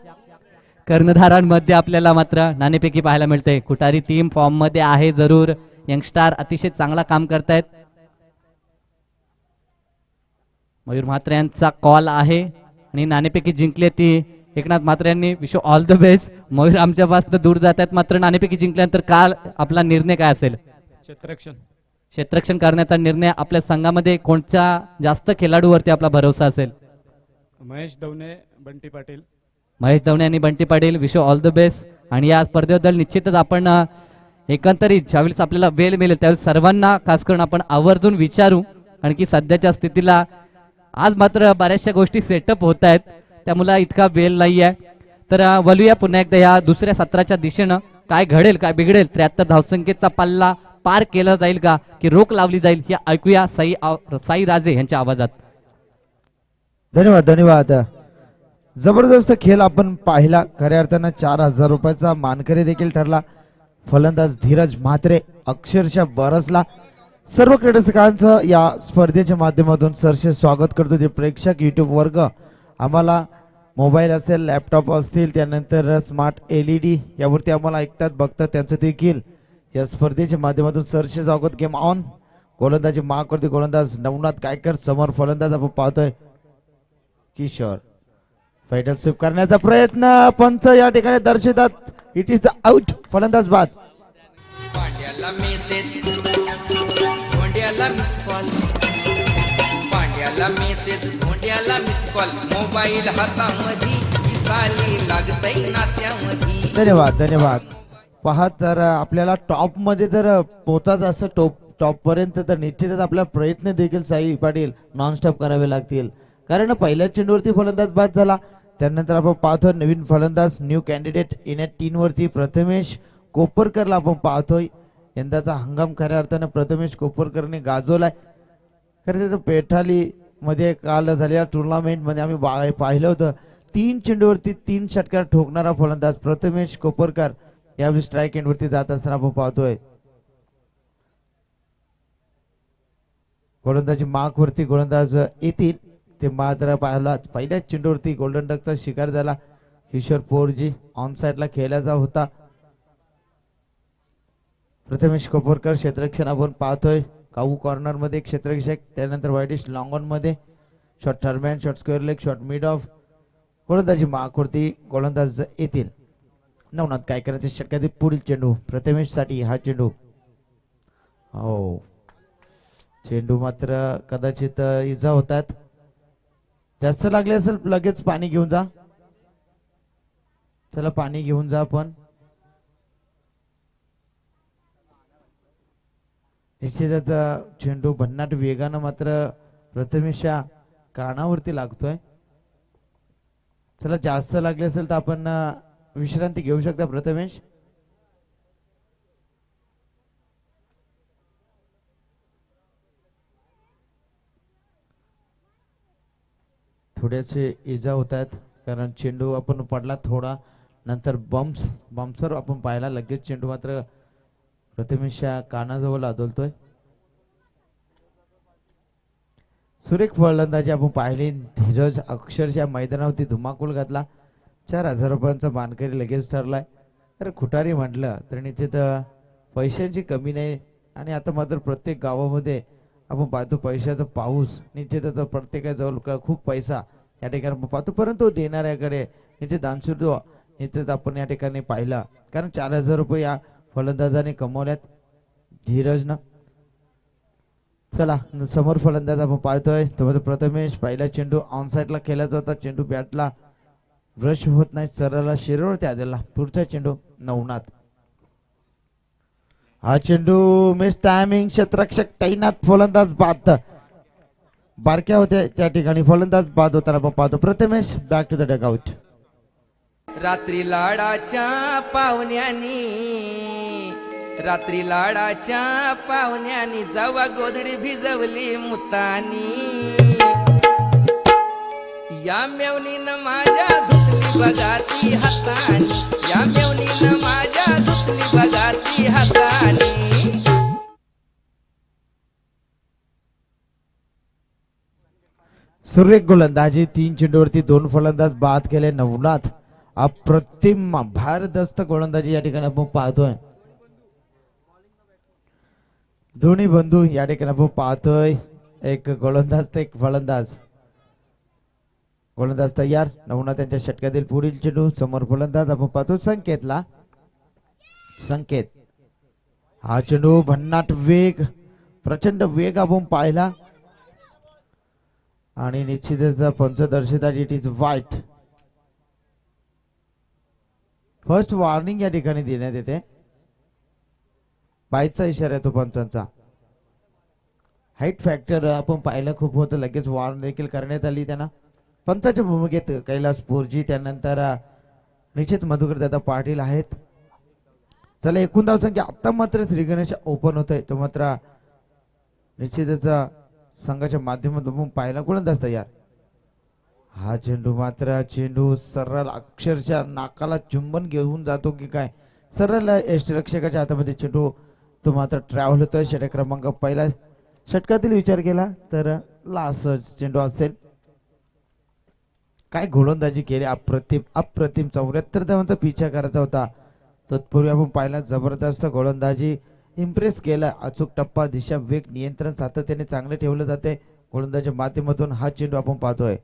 कर्णधारांमध्ये आपल्याला मात्र नाणेफेकी पाहायला मिळते. कुटारी टीम फॉर्म मध्ये आहे जरूर. यंगस्टार अतिशय चांगला काम करतायत. मयूर म्हात्रे यांचा कॉल आहे आणि नाणेफेकी जिंकली ती एकनाथ म्हात्रे यांनी. Wish all the best. Mayur आमच्यापासून दूर जात आहेत, मात्र नाणेफेकी जिंकल्यानंतर काल आपला निर्णय काय असेल? क्षेत्ररक्षण करण्याचा निर्णय. आपल्या संघामध्ये कोणत्या जास्त खेळाडूवरती आपला भरोसा असेल? महेश दवणे, बंटी पाटील. महेश दवणे आणि Bunty Patil. Wish all the best. आणि या स्पर्धेबद्दल निश्चितच आपण एकंदरीत ज्यावेळेस आपल्याला वेळ मिळेल त्यावेळेस सर्वांना खास करून आपण आवर्जून विचारू, कारण की सध्याच्या स्थितीला आज मात्र बऱ्याचशा गोष्टी सेटअप होत आहेत, त्यामुळे इतका वेळ नाही आहे. तर वळूया पुन्हा एकदा या दुसऱ्या सत्राच्या दिशेनं. काय घडेल काय बिघडेल? 73 धावसंख्येचा पल्ला पार केला जाईल का की रोख लावली जाईल हे ऐकूया साई राजे यांच्या आवाजात. धन्यवाद धन्यवाद. जबरदस्त खेळ आपण पाहिला. खऱ्या अर्थानं 4,000 रुपयाचा मानकरी देखील ठरला. फलंदाज धीरज म्हात्रे अक्षरशः बरसला. सर्व क्रीडकांचं या स्पर्धेच्या माध्यमातून सरसे स्वागत करतो. ते प्रेक्षक युट्यूब वर्ग आम्हाला मोबाईल असेल, लॅपटॉप असतील, त्यानंतर स्मार्ट LED यावरती आम्हाला ऐकतात बघतात, त्यांचं देखील या स्पर्धेच्या माध्यमातून सरसे स्वागत. Game on. गोलंदाजी माग करते गोलंदाज नवनाथ कायकर. समोर फलंदाज आपण पाहतोय किशोर. फायनल स्वीप करण्याचा प्रयत्न. पंच या ठिकाणी दर्शवतात इट इज आउट. फलंदाज बाद. पांड्याला मेसेज, धोंड्याला मिस कॉल. पांड्याला मेसेज, धोंड्याला मिस कॉल. मोबाईल हातामध्ये दिसाले लागतंय नात्यामध्ये. धन्यवाद धन्यवाद. पहा तर आपल्याला टॉप मध्ये जर पोहोचायचं असं टॉप पर्यंत तर निश्चितच आपला प्रयत्न देखील साई पाटील नॉनस्टॉप करावे लागतील. कारण पहिल्या चेंडूवरती फलंदाज बाद झाला. त्यानंतर आपण पाहतोय नवीन फलंदाज न्यू कॅन्डिडेट इन 3 वरती प्रथमेश कोपरकरला आपण पाहतोय. यंदाचा हंगाम खऱ्या अर्थानं प्रथमेश कोपरकरने गाजवलाय. खरं तर पेठाली मध्ये काल झालेल्या टुर्नामेंट मध्ये आम्ही पाहिलं होतं 3 चेंडूवरती 3 षटकार ठोकणारा फलंदाज प्रथमेश कोपरकर यावेळी स्ट्राईक एंड वरती जात असताना आपण पाहतोय. गोलंदाजी मार्क वरती गोलंदाज येतील. ते मात्र पाहिला पहिल्याच चेंडूवरती गोल्डन डकचा शिकार झाला. किशोर पोरजी ऑन साइडला खेळायचा होता. प्रथमेश कोपरकर क्षेत्ररक्षण आपण पाहतोय. काऊ कॉर्नर मध्ये क्षेत्ररक्षक, त्यानंतर वाईडिश लॉंग ऑन मध्ये short third man, short square leg, short mid off. गोलंदाजी मार्कवरती गोलंदाज येतील. नवनाथ काय करायचे शक्यते पुढील चेंडू प्रथमेश साठी. हा चेंडू हो चेंडू मात्र कदाचित इजा होतात. जास्त लागले असेल लगेच पाणी घेऊन जा. चला पाणी घेऊन जा. आपण निश्चितच चेंडू भन्नाट वेगानं मात्र प्रथमेशच्या कानावरती लागतोय. चला जास्त लागले असेल तर आपण विश्रांती घेऊ शकता प्रथमेश. थोडेसे इजा होत आहेत कारण चेंडू आपण पडला थोडा नंतर बम्सर आपण पाहिला. लगेच चेंडू मात्र प्रथमेशच्या कानाजवळ आदळतोय. सुरेख फलंदाजी आपण पाहिली. धीरज अक्षरशः मैदानावरती धुमाकूळ घातला. 4,000 रुपयांचा मानकरी लगेच ठरलाय. तर खुटारी म्हटलं तर निश्चित पैशांची कमी नाही. आणि आता मात्र प्रत्येक गावामध्ये आपण पाहतो पैशाचा पाऊस. निश्चितच प्रत्येकाजवळ खूप पैसा या ठिकाणी आपण पाहतो, परंतु देणाऱ्याकडे निश्चित दानशूर निश्चित आपण या ठिकाणी पाहिला. कारण 4,000 रुपये या फलंदाजाने कमवल्यात धीरजनं. चला समोर फलंदाज आपण पाहतोय तो प्रथमेश. पहिला चेंडू ऑन साइडला खेळायचा होता. चेंडू बॅटला ब्रश होत नाही, सरळला शिरवरती आलेला. पुढचा चेंडू नवनाथ. हा चेंडू मिस टायमिंग, क्षेत्ररक्षक तैनात, फलंदाज बाद. बारक्या होत्या त्या ठिकाणी फलंदाज बाद होताना आपण पाहतो. Prathamesh back to the dugout. रात्री लाडाच्या पाहुण्यानी, रात्री लाडाच्या पाहुण्यानी जवा गोधडी भिजवली मुतानी. या मेवणीनं माझ्या धुतली बघाती हातानी, या मेवणीनं माझ्या धुतली बघाती हातानी. सुरेख गोलंदाजी, 3 चेंडूवरती 2 फलंदाज बाद केले. नवनाथ अप्रतिम भारदस्त गोलंदाजी या ठिकाणी आपण पाहतोय. दोन्ही बंधू या ठिकाणी आपण पाहतोय. एक गोलंदाज तर एक फलंदाज. गोलंदाज तयार. नवनाथ यांच्या षटकातील पुढील चेंडू. समोर फलंदाज आपण पाहतो संकेतला. संकेत हा चेंडू भन्नाट वेग, प्रचंड वेग आपण पाहिला आणि निश्चितच पंच दर्शवतात इट इज वाईट. फर्स्ट वॉर्निंग या ठिकाणी देण्यात येते. बाईचा इशारा येतो पंचांचा. हाईट फॅक्टर आपण पाहिलं खूप होतं. लगेच वॉर्न देखील करण्यात आली त्यांना. पंचाच्या भूमिकेत कैलास पोरजी, त्यानंतर निश्चित मधुकर दादा पाटील आहेत. चला एकूण धावसंख्या आता मात्र श्री गणेश ओपन होत आहे. तो मात्र निश्चितच संघाच्या माध्यमातून पाहायला गोलंदाज तयार. हा चेंडू मात्र चेंडू सरळ अक्षरशः नाकाला चुंबन घेऊन जातो की काय. सरळ यष्टिरक्षकाच्या हातामध्ये चेंडू तो मात्र ट्रॅव्हल होतोय. षटक क्रमांक पहिला षटकातील विचार केला तर लास्ट चेंडू असेल. काय गोलंदाजी केली, अप्रतिम अप्रतिम. 74 धावांचा पिछा करायचा होता. तत्पूर्वी आपण पाहिला जबरदस्त गोलंदाजी, इम्प्रेस केला. अचूक टप्पा, दिशा, वेग, नियंत्रण सातत्याने चांगले ठेवले जाते गोलंदाजीच्या माध्यमातून. हा चेंडू आपण पाहतोय.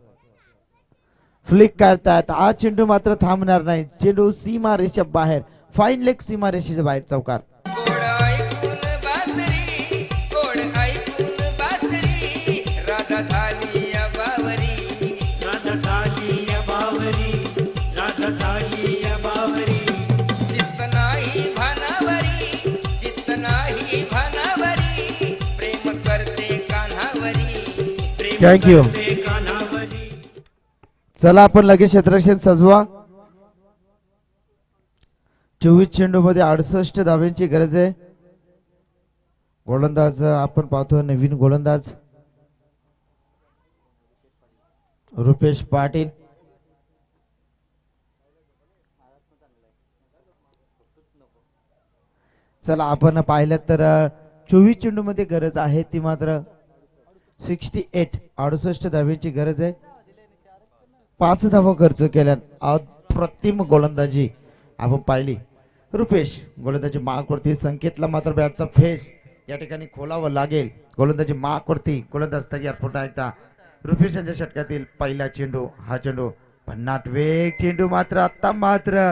फ्लिक करतायत. हा चेंडू मात्र थांबणार नाही. चेंडू सीमा रेषा बाहेर, फाईन लेग सीमा रेषेच्या बाहेर चौकार. गोड ऐकून बासरी, गोड ऐकून बासरी, राधा झाली या बावरी, राधा झाली या बावरी, राधा झाली या बावरी. चित्त नाही भानावरी, चित्त नाही भानावरी, प्रेम करते कान्हावरी. थँक्यू. कानावरी. चला आपण लगेच क्षेत्ररक्षण सजवा. 24 चेंडू मध्ये 68 धाव्यांची गरज आहे. गोलंदाज आपण पाहतो नवीन गोलंदाज रुपेश पाटील. चला आपण पाहिलं तर 24 चेंडू मध्ये गरज आहे ती मात्र 68 धाव्यांची गरज आहे. 5 धावा खर्च केल्या. अप्रतिम गोलंदाजी आपण पाहिली. रुपेश गोलंदाजी मार्कवरती. संकेतला मात्र बॅटचा फेस या ठिकाणी खोलावं लागेल. गोलंदाजी मार्कवरती. गोलंदाज तयार. पुन्हा एकदा रुपेश यांच्या षटकातील पहिला चेंडू. हा चेंडू भन्नाट वेग. चेंडू मात्र आता मात्र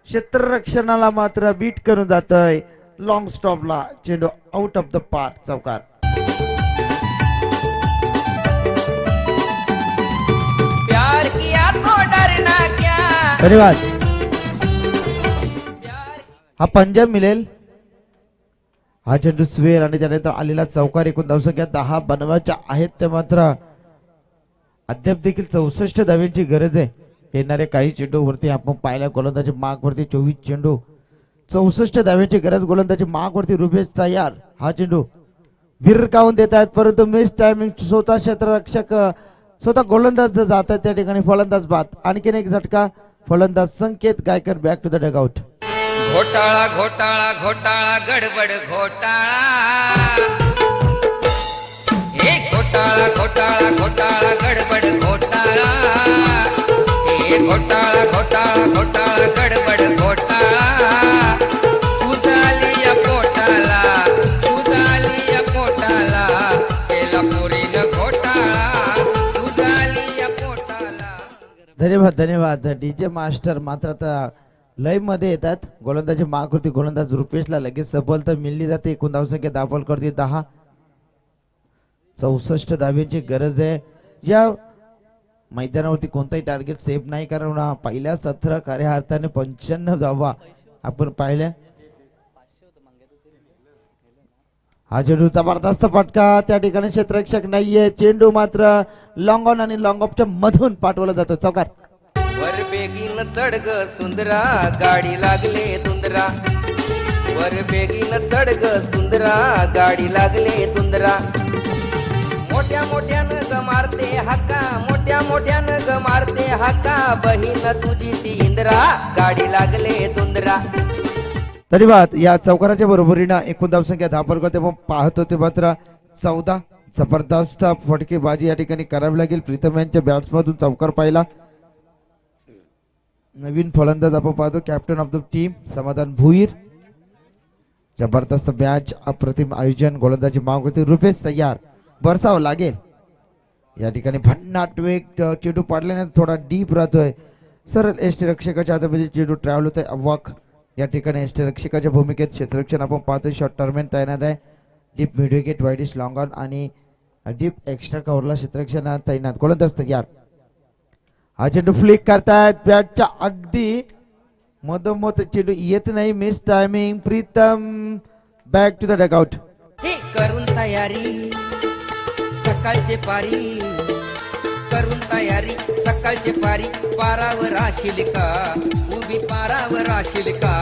क्षेत्ररक्षणाला मात्र बीट करून जातोय. लॉंग स्टॉपला चेंडू आउट ऑफ द पार्क चौकार. प्यार किया तो डरना क्या, धन्यवाद. प्यार हा पंजाब मिळेल. हा चेंडू स्वेर आणि त्यानंतर आलेला चौकार. एकूण धावसंख्या 10 बनवायच्या आहेत. ते मात्र अद्याप देखील 64 धाव्यांची गरज आहे. येणाऱ्या काही चेंडूवरती आपण पाहिल्या गोलंदाजी मार्कवरती 24 चेंडू 64 धाव्यांची गरज. गोलंदाजी मार्कवरती रुपेश तयार. हा चेंडू भिरकावून देत आहेत परंतु मिस टायमिंग. स्वतः क्षेत्ररक्षक स्वतः गोलंदाज जात आहेत त्या ठिकाणी. फलंदाज बाद. आणखीन एक झटका. फलंदाज Sanket Gaikar back to the dugout. घोटाळा घोटाळा घोटाळा गडबड घोटाळा, हे घोटाळा घोटाळा घोटाळा गडबड घोटाळा, हे घोटाळा घोटाळा घोटाळा गडबड घोटाळा. सुजाली या पोटाला, सुजाली या पोटाला, केला पुरीनं घोटाळा, सुजाली या पोटाला. धन्यवाद धन्यवाद. डीजे मास्टर मात्र आता लय मध्ये येतात. गोलंदाजी मार्कवरती गोलंदाज रुपेशला लगेच सफलता मिळली जाते. एकूण धावसंख्या दाखल करते 10. 64 धाव्यांची गरज आहे. या मैदानावरती कोणताही टार्गेट सेफ नाही कारण पहिल्या 17 कार्यार्थाने 95 धावा आपण पाहिल्या. हा चेंडू जबरदस्त फटका, त्या ठिकाणी क्षेत्ररक्षक नाहीये, चेंडू मात्र लॉंग ऑन आणि लॉंग ऑफच्या मधून पाठवला जातो. चौकार. वर बेगीन चढग सुंदरा गाडी लागले दुंदरा वर बेगीन चढग सुंदरा गाडी लागले दुंदरा मोठ्या मोठ्यानं ग मारते हाका मोठ्या मोठ्यानं ग मारते हाका बहीण तुझी ती इंद्रा गाडी लागले दुंदरा. धन्यवाद. या चौकाराच्या बरोबरीनं एकूण धावसंख्या 10 पर करते. पण पाहत होते मात्र 14. जबरदस्त फटकेबाजी या ठिकाणी करावी लागेल. प्रीतम यांच्या बॅट्स मधून चौकार पाहिला. नवीन फलंदाज आपण पाहतो कॅप्टन ऑफ द टीम समाधान भुईर. जबरदस्त मॅच, अप्रतिम आयोजन, गोलंदाजी मागवते. रुपेश तयार, बरसावं लागेल. या ठिकाणी भन्नाट वेग, चेंडू पाडल्याने थोडा डीप राहतोय. सरळ यष्टीरक्षकाच्या हातामध्ये चेंडू ट्रॅव्हल होतोय. अव्वाक या ठिकाणी यष्टीरक्षकाच्या भूमिकेत क्षेत्ररक्षण आपण पाहतोय. शॉर्ट टर्मेन तैनात आहे. Deep mid wicket, widish long on आणि डीप एक्स्ट्रा कव्हरला क्षेत्ररक्षण तैनात. गोलंदाज तयार. हा चेंडू फ्लिक करतायत बॅटच्या अगदी मधोमध, चेंडू येत नाही. Miss timing. Pritam back to the dugout. हे करून तयारी सकाळचे पारी करून तयारी सकाळचे पारी पारावर राशील का उभी पारावर राशील का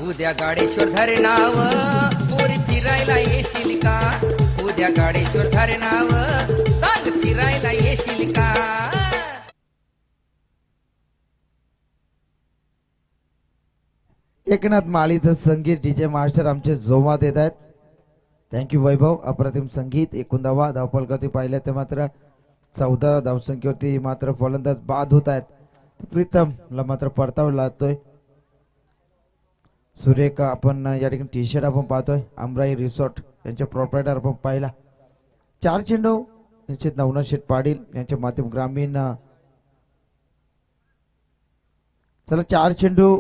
उद्या गाडेश्वर धारे नाव पोरी फिरायला येशील का उद्या गाडेश्वर धारे नाव सांग फिरायला येशील का. एकनाथ माळीचं संगीत डीजे मास्टर आमचे जोमात येत आहेत. थँक्यू वैभव. अप्रतिम संगीत. एकूण धावपल गती पाहिल्या ते मात्र 14 धावसंख्येवरती मात्र फलंदाज बाद होत आहेत. प्रीतमला मात्र परतावा लागतोय. सुरेख आपण या ठिकाणी टी शर्ट आपण पाहतोय. अमराई रिसॉर्ट यांचे प्रोप्रायटर आपण पाहिला. 4 चेंडू निश्चित नवनाथ शेठ पाटील यांच्या माध्यम ग्रामीण. चला 4 चेंडू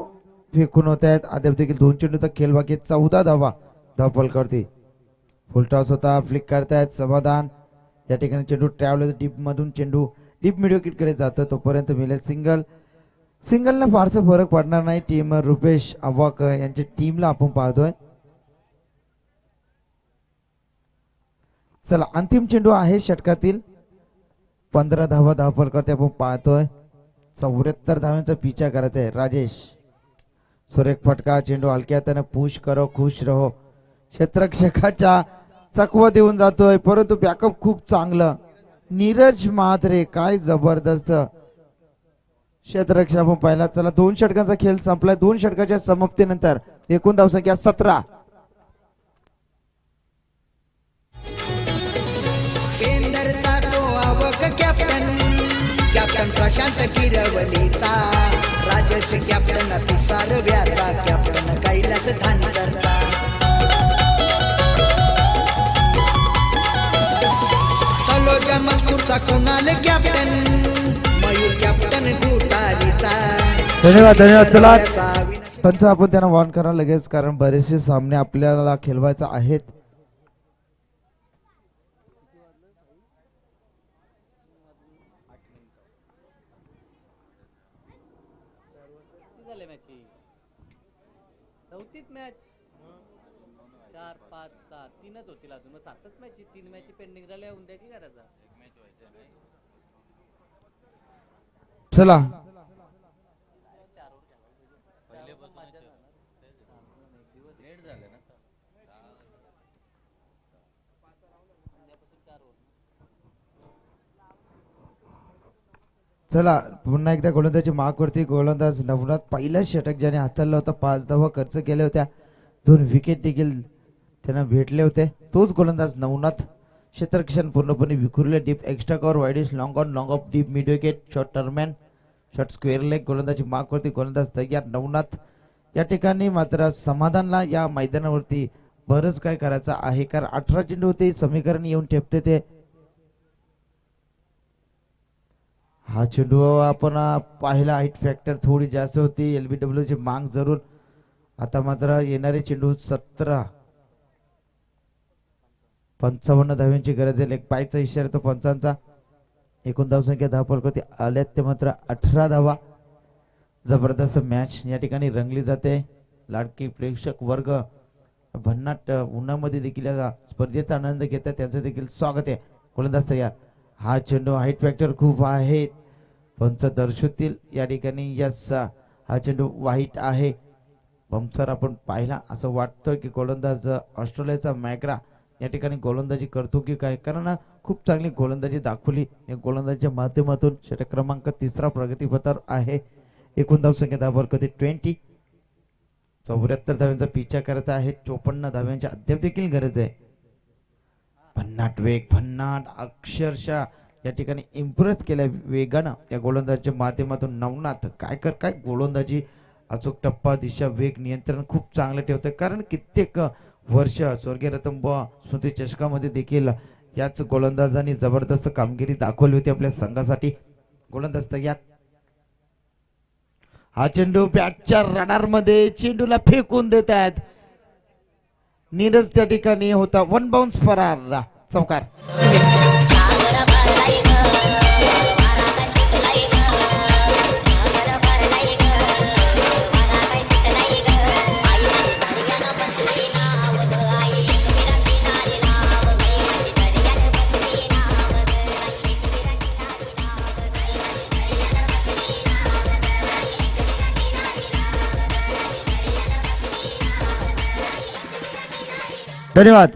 फेकून होत आहेत. अद्याप देखील 2 चेंडूचा खेळ बाकी. 14 धावा धावपल करते. फुलटॉस होता, फ्लिक करतायत समाधान. या ठिकाणी चेंडू ट्रॅव्हल डीप मधून, चेंडू डीप मिड विकेट कडे जातो. तोपर्यंत मिळेल सिंगल. सिंगलला फारसा फरक पडणार नाही. टीम रुपेश अव्वाक यांच्या टीमला आपण पाहतोय. चला अंतिम चेंडू आहे षटकातील. 15 धावा धावपल करते आपण पाहतोय. 74 धावांचा पिछा करायचा आहे. राजेश सुरेख फटका, चेंडू हलक्या हाताने पुश करो खुश रहो. क्षेत्ररक्षकाच्या चकवा देऊन जातोय, परंतु बॅकअप खूप चांगलं. नीरज म्हात्रे काय जबरदस्त क्षेत्ररक्षण आपण पाहिला. चला 2 षटकांचा खेळ संपलाय. 2 षटकाच्या समाप्तीनंतर एकूण धावसंख्या 17. केंद्रचा तो आवक कॅप्टन कॅप्टन प्रशांत किरवलीचा राजेश कॅप्टन पिसारव्याचा कॅप्टन कैलास धानकरचा तलोजा मजकूरचा कोणाल कॅप्टन मयूर कॅप्टन गुटारीचा. धन्यवाद धन्यवाद. चला पंच आपण त्यांना वॉर्न करा लगेच, कारण बरेचसे सामने आपल्याला खेळवायचे आहेत. चौथीच मॅच 4 5 6 3च होतील अजून. 7च मॅच, 3 मॅच पेंडिंग राहिल्या. उद्या की करायचा चला चला पुन्हा एकदा गोलंदाजी मागवरती. गोलंदाज नवनाथ. पहिला षटक ज्याने हाताळला होता, 5 धावा खर्च केल्या होत्या, 2 विकेट देखील त्यांना भेटले होते. तोच गोलंदाज नवनाथ. क्षेत्ररक्षण पूर्णपणे विखुरले. Deep extra cover, wideish long on long off, deep mid wicket, short third man, short square leg. गोलंदाजी मागवरती गोलंदाज तयार नवनाथ. या ठिकाणी मात्र समाधानला या मैदानावरती बरंच काय करायचं आहे, कारण 18 चेंडू होते. समीकरण येऊन ठेपते ते. हा चेंडू आपण पाहिला, हाईट फॅक्टर थोडी जास्त होती. LBW ची मांग जरूर. आता मात्र येणारे चेंडू 55 धाव्यांची गरज आहे. लेग पायचा इशारा तो पंचांचा. एकूण धावसंख्या धावपल होती आल्यात ते मात्र 18 धावा. जबरदस्त मॅच या ठिकाणी रंगली जाते. लाडकी प्रेक्षक वर्ग भन्नाट उन्हामध्ये देखील या स्पर्धेचा आनंद घेतात त्यांचं देखील स्वागत आहे. गोलंदाज तयार. हा चेंडू हाईट फॅक्टर खूप आहे, पंच दर्शवतील या ठिकाणी. यस, हा चेंडू वाईट आहे. बमसर आपण पाहिला असं वाटतं की गोलंदाज ऑस्ट्रेलियाचा मॅग्रा या ठिकाणी गोलंदाजी करतो की काय, कारण खूप चांगली गोलंदाजी दाखवली या गोलंदाजीच्या माध्यमातून. षटक क्रमांक 3 प्रगतीपथावर आहे. एकूण धावसंख्या धावावर कधी 20. 74 धाव्यांचा पिछा करत आहे. 54 धाव्यांची अद्याप देखील गरज आहे. भन्नाट वेग, भन्नाट अक्षरशः या ठिकाणी इम्प्रेस केल्या वेगानं या गोलंदाजीच्या माध्यमातून. नवनाथ काय गोलंदाजी, अचूक टप्पा, दिशा, वेग, नियंत्रण खूप चांगलं ठेवतंय, कारण कित्येक वर्ष स्वर्गीय रतनबुवा स्मृती चषकामध्ये देखील याच गोलंदाजांनी जबरदस्त कामगिरी दाखवली होती आपल्या संघासाठी. गोलंदाज तयार. हा चेंडू बॅटच्या रडार मध्ये चेंडूला फेकून देत आहेत. नीरज त्या ठिकाणी होता. 1 बाउन्स फरार. चौकार. धन्यवाद.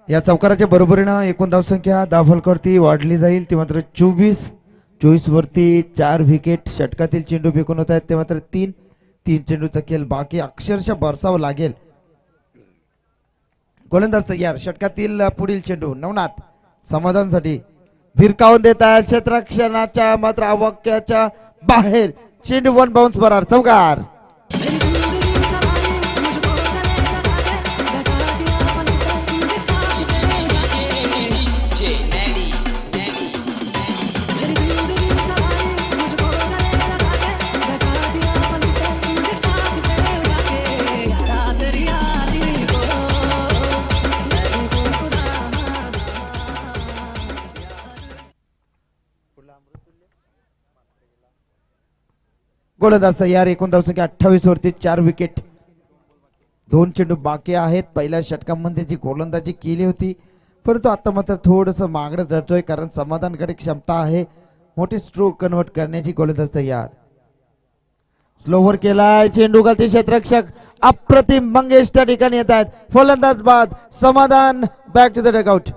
या चौकाराच्या बरोबरीनं एकूण धावसंख्या धावफलकावरती वाढली जाईल. ती मात्र 24 वरती 4 विकेट. षटकातील चेंडू फेकून होत आहेत ते मात्र 3 चेंडूचा खेळ बाकी. अक्षरशः बरसावं लागेल. गोलंदाज तयार. षटकातील पुढील चेंडू नवनाथ समाधानसाठी भिरकावून देत आहेत. क्षेत्ररक्षणाच्या मात्र अवाक्याच्या बाहेर. चेंडू 1 बाउन्स फरार. चौकार. गोलंदाज तयार. एकूण धावसंख्या 28 वरती 4 विकेट. 2 चेंडू बाकी आहेत. पहिल्या षटकामध्ये जी गोलंदाजी केली होती, परंतु आता मात्र थोडस मागणं जातोय, कारण समाधानकडे क्षमता आहे मोठी स्ट्रोक कन्वर्ट करण्याची. गोलंदाज तयार. स्लोवर केलाय चेंडू. गलती क्षेत्ररक्षक अप्रतिम मंगेश त्या ठिकाणी येत आहेत. फलंदाज बाद. Samadhan back to the dugout.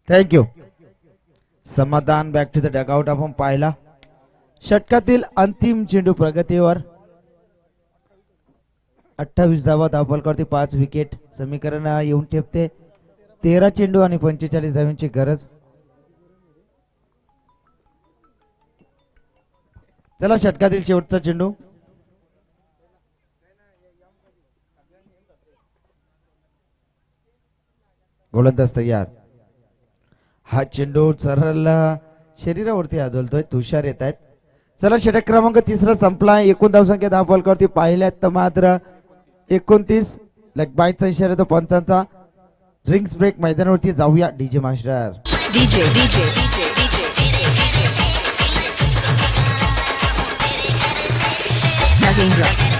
Thank you. Samadhan back to the dugout आपण पाहिला. षटकातील अंतिम चेंडू प्रगतीवर. 28 धावा धावफलकावरती 5 विकेट. समीकरण येऊन ठेपते. 13 चेंडू आणि 45 धावांची गरज. चला षटकातील शेवटचा चेंडू. गोलंदाज तयार. हा चेंडू सरळ शरीरावरती आदळतोय. तुषार येत आहेत. चला षटक क्रमांक 3 संपला. एकूण धावसंख्या धावफलकावरती पाहिल्यात तर मात्र 29. लेग बायचा इशारा तो पंचांचा. ड्रिंक्स ब्रेक मैदानावरती जाऊया. DJ master. DJ DJ DJ DJ Nagendra.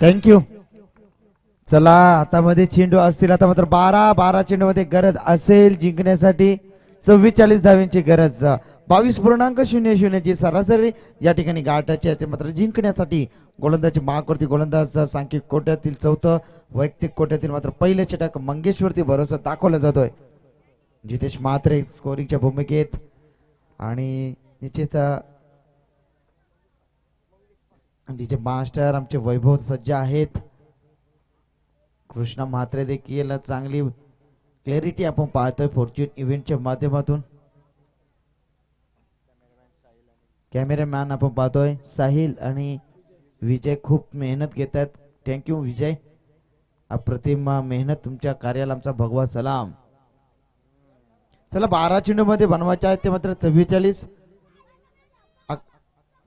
Thank you. चला हातामध्ये चेंडू असतील आता मात्र 12 चेंडू मध्ये गरज असेल जिंकण्यासाठी 44 धावांची गरज 22.00 ची सरासरी या ठिकाणी गाठायची आहे. ते मात्र जिंकण्यासाठी गोलंदाजी मागवरती गोलंदाज सांख्यिक कोट्यातील चौथं वैयक्तिक कोट्यातील मात्र पहिले षटक मंगेशवरती भरोसा दाखवला जातोय. जितेश म्हात्रे स्कोरिंगच्या भूमिकेत आणि निश्चित डीजे मास्टर आमचे वैभव सज्ज आहेत. कृष्णा म्हात्रे देखील चांगली क्लॅरिटी आपण पाहतोय फॉर्च्यून इव्हेंटच्या माध्यमातून. कॅमेरामॅन आपण पाहतोय साहिल आणि विजय खूप मेहनत घेत आहेत. थँक्यू विजय, अप्रतिम मेहनत, तुमच्या कार्याला आमचा भगवा सलाम. चला 12 चेंडू मध्ये बनवायचे आहेत ते मात्र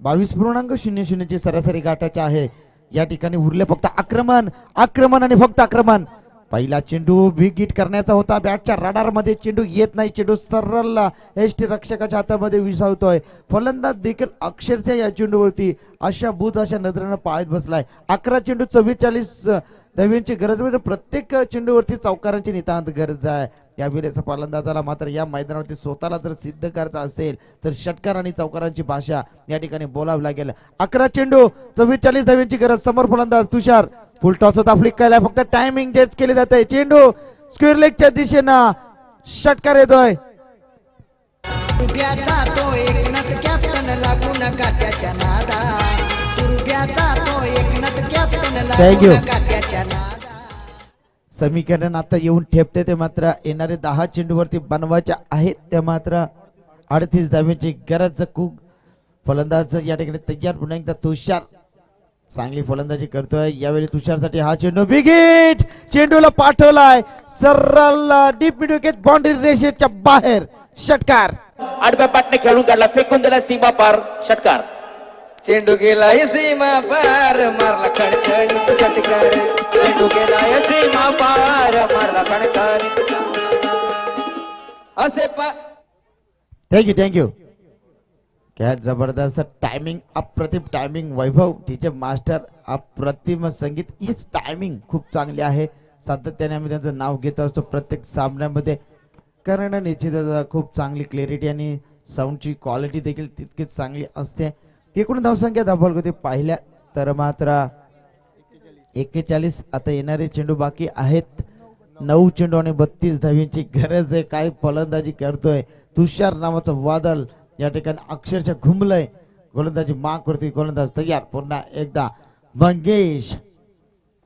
22.00 ची सरासरी गाठायची आहे. या ठिकाणी उरले फक्त आक्रमण आणि फक्त आक्रमण. पहिला चेंडू बिग हिट करण्याचा होता. बॅटच्या रडार मध्ये चेंडू येत नाही. चेंडू सरळ एसटी रक्षकाच्या हातामध्ये विसावतोय. फलंदाज देखील अक्षरशः या चेंडूवरती अशा नजरेनं पाहत बसलाय. 11 चेंडू 44 धावांची गरज म्हणजे प्रत्येक चेंडूवरती चौकारांची नितांत गरज आहे. यावेळेस फलंदाजाला मात्र या मैदानावरती स्वतःला जर सिद्ध करायचं असेल तर षटकार आणि चौकारांची भाषा या ठिकाणी बोलावी लागेल. 11 चेंडू 44 धावांची गरज. समोर फलंदाज तुषार. फुल टॉस होता फ्लिक केला. फक्त टायमिंग जज केली जाते. चेंडू स्क्वेअर लेगच्या दिशेनं षटकार येतोय. दुर्ग्याचा तो एकनाथ कॅप्टन लागू नका त्याच्या नादा. दुर्ग्याचा तो एकनाथ कॅप्टन लागू नका त्याच्या नादा. समीकरण आता येऊन ठेपते ते मात्र येणारे 10 चेंडूवरती बनवायचे आहेत. ते मात्र 38 धावांची गरज. खूप फलंदाज या ठिकाणी तयार. पुन्हा एकदा तुषार चांगली फलंदाजी करतोय. यावेळी तुषारसाठी हा चेंडू बिग हिट. चेंडूला पाठवलाय सरळ डीप मिड विकेट बाउंड्री रेषेच्या बाहेर. षटकार. आडव्या पाटने खेळून काढला, फेकून दिला सीमा पार. षटकार. चेंडू गेला सीमा पार, मारला खणखणीत षटकार. चेंडू गेला सीमा पार, मारला खणखणीत. असे थँक्यू. क्या जबरदस्त टायमिंग, अप्रतिम टायमिंग. वैभव टीचे मास्टर, अप्रतिम संगीत. हीच टायमिंग खूप चांगली आहे. सातत्याने आम्ही त्यांचं नाव घेत असतो प्रत्येक सामन्यामध्ये, कारण निश्चितच खूप चांगली क्लॅरिटी आणि साऊंडची क्वालिटी देखील तितकीच चांगली असते. एकूण धावसंख्या धावफलक पाहिल्या तर मात्र 41. आता येणारे चेंडू बाकी आहेत. 9 चेंडू आणि 32 धावांची गरज आहे. काय फलंदाजी करतोय तुषार नावाचं वादळ. या ठिकाणी अक्षरशः घुमलंय. गोलंदाजी माग करते. गोलंदाज तयार. पुन्हा एकदा मंगेश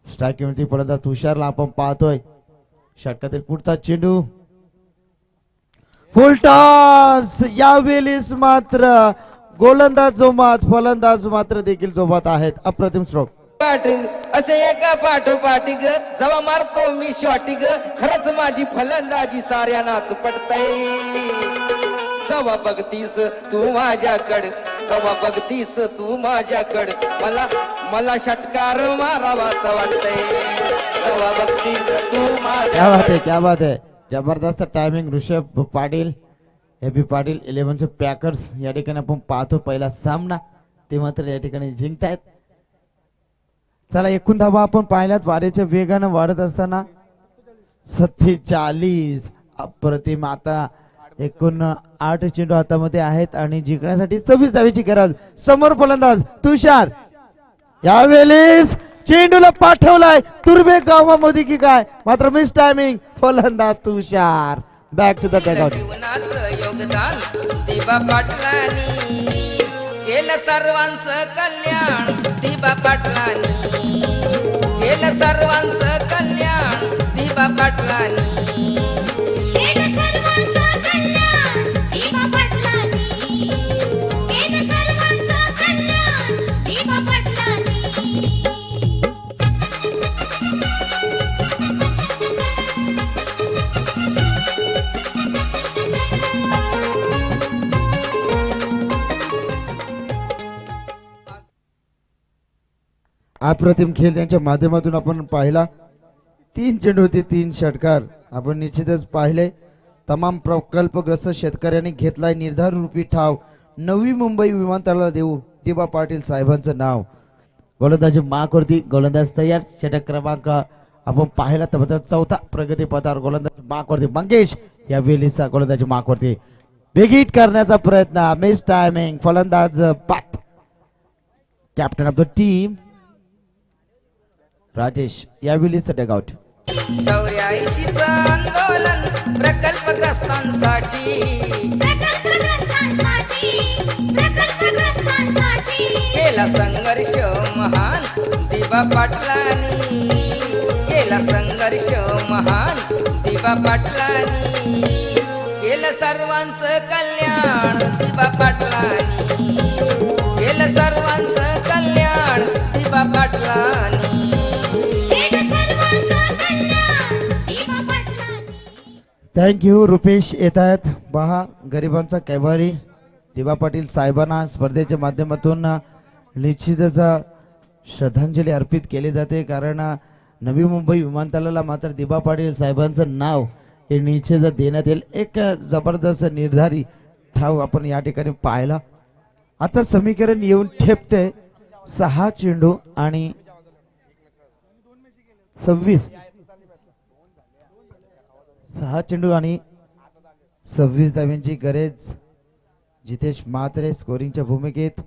स्ट्रायकिंगवरती फलंदाज तुषारला आपण पाहतोय. षटकातील पुढचा चेंडू फुल टॉस. यावेळेस मात्र गोलंदाज जोमात, फलंदाज मात्र देखील जोमात आहेत. अप्रतिम स्ट्रोक. पाठ असे एका पाठोपाठी ग जवा मारतो मी शॉटी ग. खरंच माझी फलंदाजी साऱ्यांनाच पटतय. जवा बघतीस तू माझ्याकडे, जवा बघतीस तू माझ्याकडे, मला षटकार मारावाच वाटतंय. जवा बघतीस तू माझ्या. क्या बात है. जबरदस्त timing. Rishabh Patil, AB Patil 11 packers या ठिकाणी आपण पाहतो. पहिला सामना ते मात्र या ठिकाणी जिंकतायत. चला एकूण धावा आपण पाहिल्यात वारेच्या वेगानं वाढत असताना 47. अप्रतिम. आता एकूण 8 चेंडू हातामध्ये आहेत आणि जिंकण्यासाठी 26 धावेची गरज. समोर फलंदाज तुषार. यावेळेस चेंडूला पाठवलाय तुर्बे गावामध्ये की काय, मात्र मिस टायमिंग. फलंदाज Tushar. Back to the dugout. जीवनाचं योगदान दिबा पाटलांनी केलं सर्वांचं कल्याण. दिबा पाटलांनी केलं सर्वांचं कल्याण. दिबा पाटलांनी केलं सर्वांचं कल्याण. दिवा पाटलांनी केलं सर्वांचं कल्याण. दिवा पाटलांनी. अप्रतिम खेळ त्यांच्या माध्यमातून आपण पाहिला. 3 चेंडू होते, 3 षटकार आपण निश्चितच पाहिले. तमाम प्रकल्पग्रस्त शेतकऱ्यांनी घेतलाय निर्धार रूपी ठाव. नवी मुंबई विमानतळाला देऊ दिबा पाटील साहेबांचं नाव. गोलंदाजी माकवरती गोलंदाज तयार. षटक क्रमांक आपण पाहिला तर मात्र चौथा प्रगती पथावर गोलंदाज माकवरती मंगेश या वेलीचा गोलंदाजी माकवरती बेगीट करण्याचा प्रयत्न. Miss timing. फलंदाज बाद. Captain of the team Rajesh या वेलीचा डगआउट. 84चं आंदोलन प्रकल्पग्रस्तांसाठी केला संघर्ष महान दिबा पाटलांनी. केला संघर्ष महान दिबा पाटलांनी. केलं सर्वांचं कल्याण दिबा पाटलांनी. केलं सर्वांचं कल्याण दिबा पाटलांनी. थँक्यू. रुपेश येत आहेत. पहा गरिबांचा कैवारी दिबा पाटील साहेबांना स्पर्धेच्या माध्यमातून निश्चितच श्रद्धांजली अर्पित केली जाते. कारण नवी मुंबई विमानतळाला मात्र दिबा पाटील साहेबांचं नाव हे निश्चित देण्यात येईल. एक जबरदस्त निर्धारी ठाव आपण या ठिकाणी पाहिला. आता समीकरण येऊन ठेपते 6 चेंडू आणि 26 6 चेंडू आणि 26 धाव्यांची गरज. जितेश म्हात्रे स्कोरिंगच्या भूमिकेत.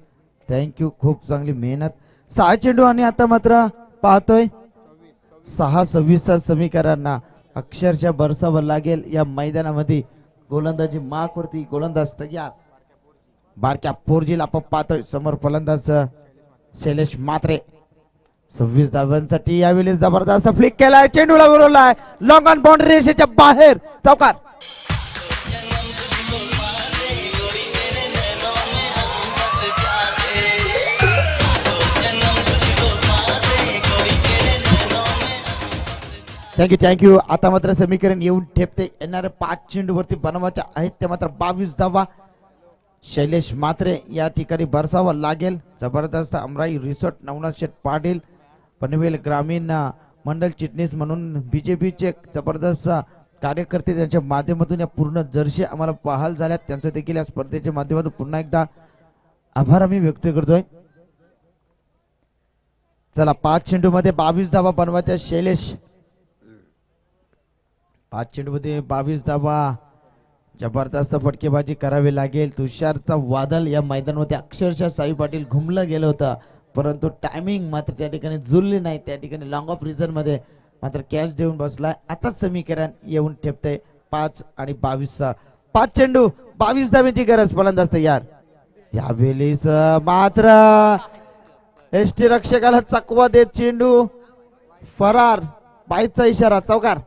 थँक्यू. खूप चांगली मेहनत. 6 चेंडू आणि आता मात्र पाहतोय 6-26 समीकरणांना अक्षरशः बरसावं लागेल या मैदानामध्ये. गोलंदाजी माकवरती गोलंदाज तयार. बारक्या फोरजीला आपण पाहतोय समोर फलंदाज शैलेश म्हात्रे. 26 धावांसाठी यावेळी जबरदस्त फ्लिक केलाय. चेंडूला उडवलाय लॉंग ऑन बाउंड्री रेषेच्या बाहेर. चौकार. थँक्यू. आता मात्र समीकरण येऊन ठेपते. येणाऱ्या 5 चेंडूवरती बनवायच्या आहेत त्या मात्र 22 धावा. शैलेश म्हात्रे या ठिकाणी बरसावं लागेल. जबरदस्त अमराई रिसॉर्ट नवनाथ शेठ पाटील पनवेल ग्रामीण मंडल चिटणीस म्हणून बीजेपीचे जबरदस्त कार्यकर्ते त्यांच्या माध्यमातून या पूर्ण जर्सी आम्हाला बहाल झाल्यात. त्यांचं देखील या स्पर्धेच्या माध्यमातून पुन्हा एकदा आभार आम्ही व्यक्त करतोय. चला 5 चेंडू मध्ये 22 धावा बनवायच्या. शैलेश 5 चेंडू मध्ये 22 धावा. जबरदस्त फटकेबाजी करावी लागेल. तुषारचा वादळ या मैदानामध्ये अक्षरशः साई पाटील घुमलं गेलं होतं परंतु टायमिंग मात्र त्या ठिकाणी जुळली नाही. त्या ठिकाणी लॉंग ऑफ रिझन मध्ये मात्र कॅच देऊन बसलाय. आताच समीकरण येऊन ठेपते 5 आणि 22. 5 चेंडू 22 धाव्यांची गरज. फलंदाज तयार. यावेळीच मात्र एसटी रक्षकाला चकवा देत चेंडू फरार. बाईचा इशारा. चौकार.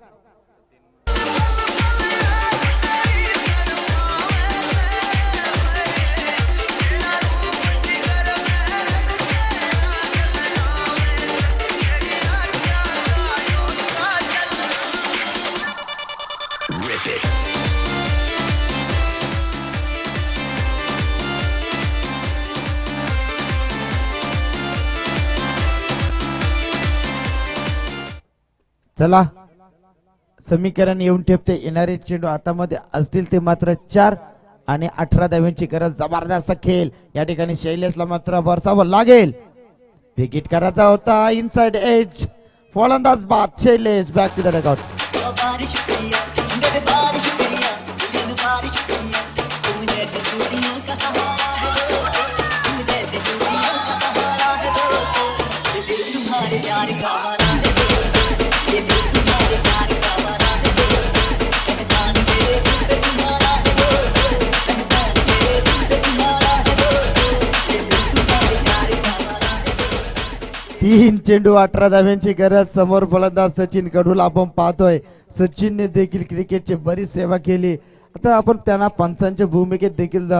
चला समीकरण येऊन ठेपते. येणारे चेंडू हातामध्ये असतील ते मात्र 4 आणि 18 धाव्यांची गरज. जबरदस्त खेळ या ठिकाणी. शैलेशला मात्र बरसावं लागेल. विकेट करायचा होता. Inside edge. फलंदाज बाद. Shailesh back to the dugout. तीन चेंडू 18 धाव्यांची गरज. समोर फलंदाज सचिन कडूला आपण पाहतोय. सचिनने देखील क्रिकेटची बरीच सेवा केली. आता आपण त्यांना पंचांच्या भूमिकेत देखील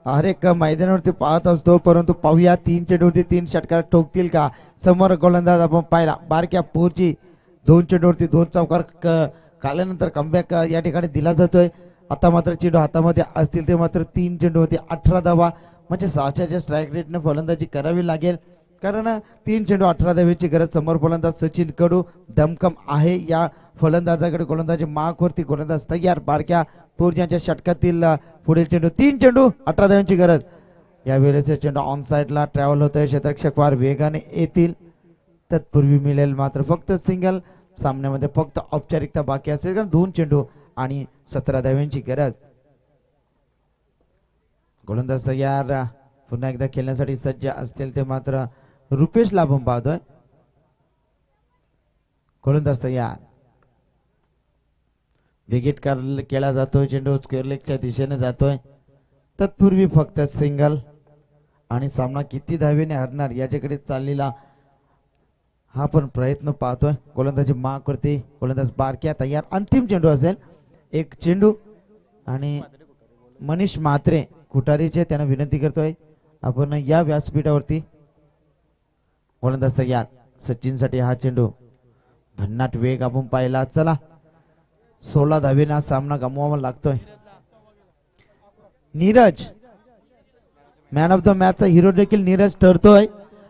हर एक मैदानावरती पाहत असतो परंतु पाहूया 3 चेंडूवरती 3 षटकार ठोकतील का. समोर गोलंदाज आपण पाहिला बारक्या पोरची 2 चेंडूवरती 2 चौकार काल्यानंतर कमबॅक या ठिकाणी दिला जातोय. आता मात्र चेंडू हातामध्ये असतील ते मात्र 3 चेंडूवरती 18 धावा म्हणजे 6च्या स्ट्राईक रेटने फलंदाजी करावी लागेल. कारण 3 चेंडू 18 धाव्याची गरज. समोर फलंदाज सचिन कडू दमकम आहे. या फलंदाजाकडे गोलंदाजी मार्कवरती गोलंदाज तयार. बारक्या पोरजांच्या षटकातील पुढील चेंडू 3 चेंडू 18 धाव्यांची गरज. यावेळेस चेंडू ऑन साइडला ट्रॅव्हल होतोय, क्षेत्ररक्षक फार वेगाने येतील, तत्पूर्वी मिळेल मात्र फक्त सिंगल. सामन्यामध्ये फक्त औपचारिकता बाकी असेल, कारण 2 चेंडू आणि 17 धाव्यांची गरज. गोलंदाज तयार, पुन्हा एकदा खेळण्यासाठी सज्ज असतील ते मात्र रुपेशला आपण पाहतोय. गोलंदाज तयार, विकेट केला जातोय, चेंडू स्क्वेअर लेगच्या दिशेने जातोय, तत्पूर्वी फक्त सिंगल. आणि सामना किती धावेने हरणार याच्याकडे चाललेला हा पण प्रयत्न पाहतोय. गोलंदाजी माग करते, गोलंदाज बारक्या तयार, अंतिम चेंडू असेल, एक चेंडू. आणि मनीष म्हात्रे कुटारीचे त्यांना विनंती करतोय आपण या व्यासपीठावरती. गोलंदाज तयार, सचिनसाठी हा चेंडू, भन्नाट वेग आपण पाहिला. चला 16 धावेने हा सामना गमवावा लागतोय. नीरज मॅन ऑफ द मॅचचा हिरो देखील नीरज ठरतोय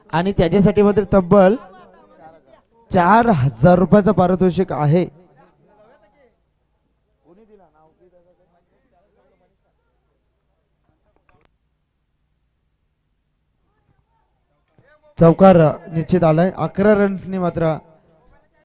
आणि त्याच्यासाठी मात्र तब्बल 4000 रुपयाचा पारितोषिक आहे. चौकार निश्चित आलाय. 11 रन्सनी मात्र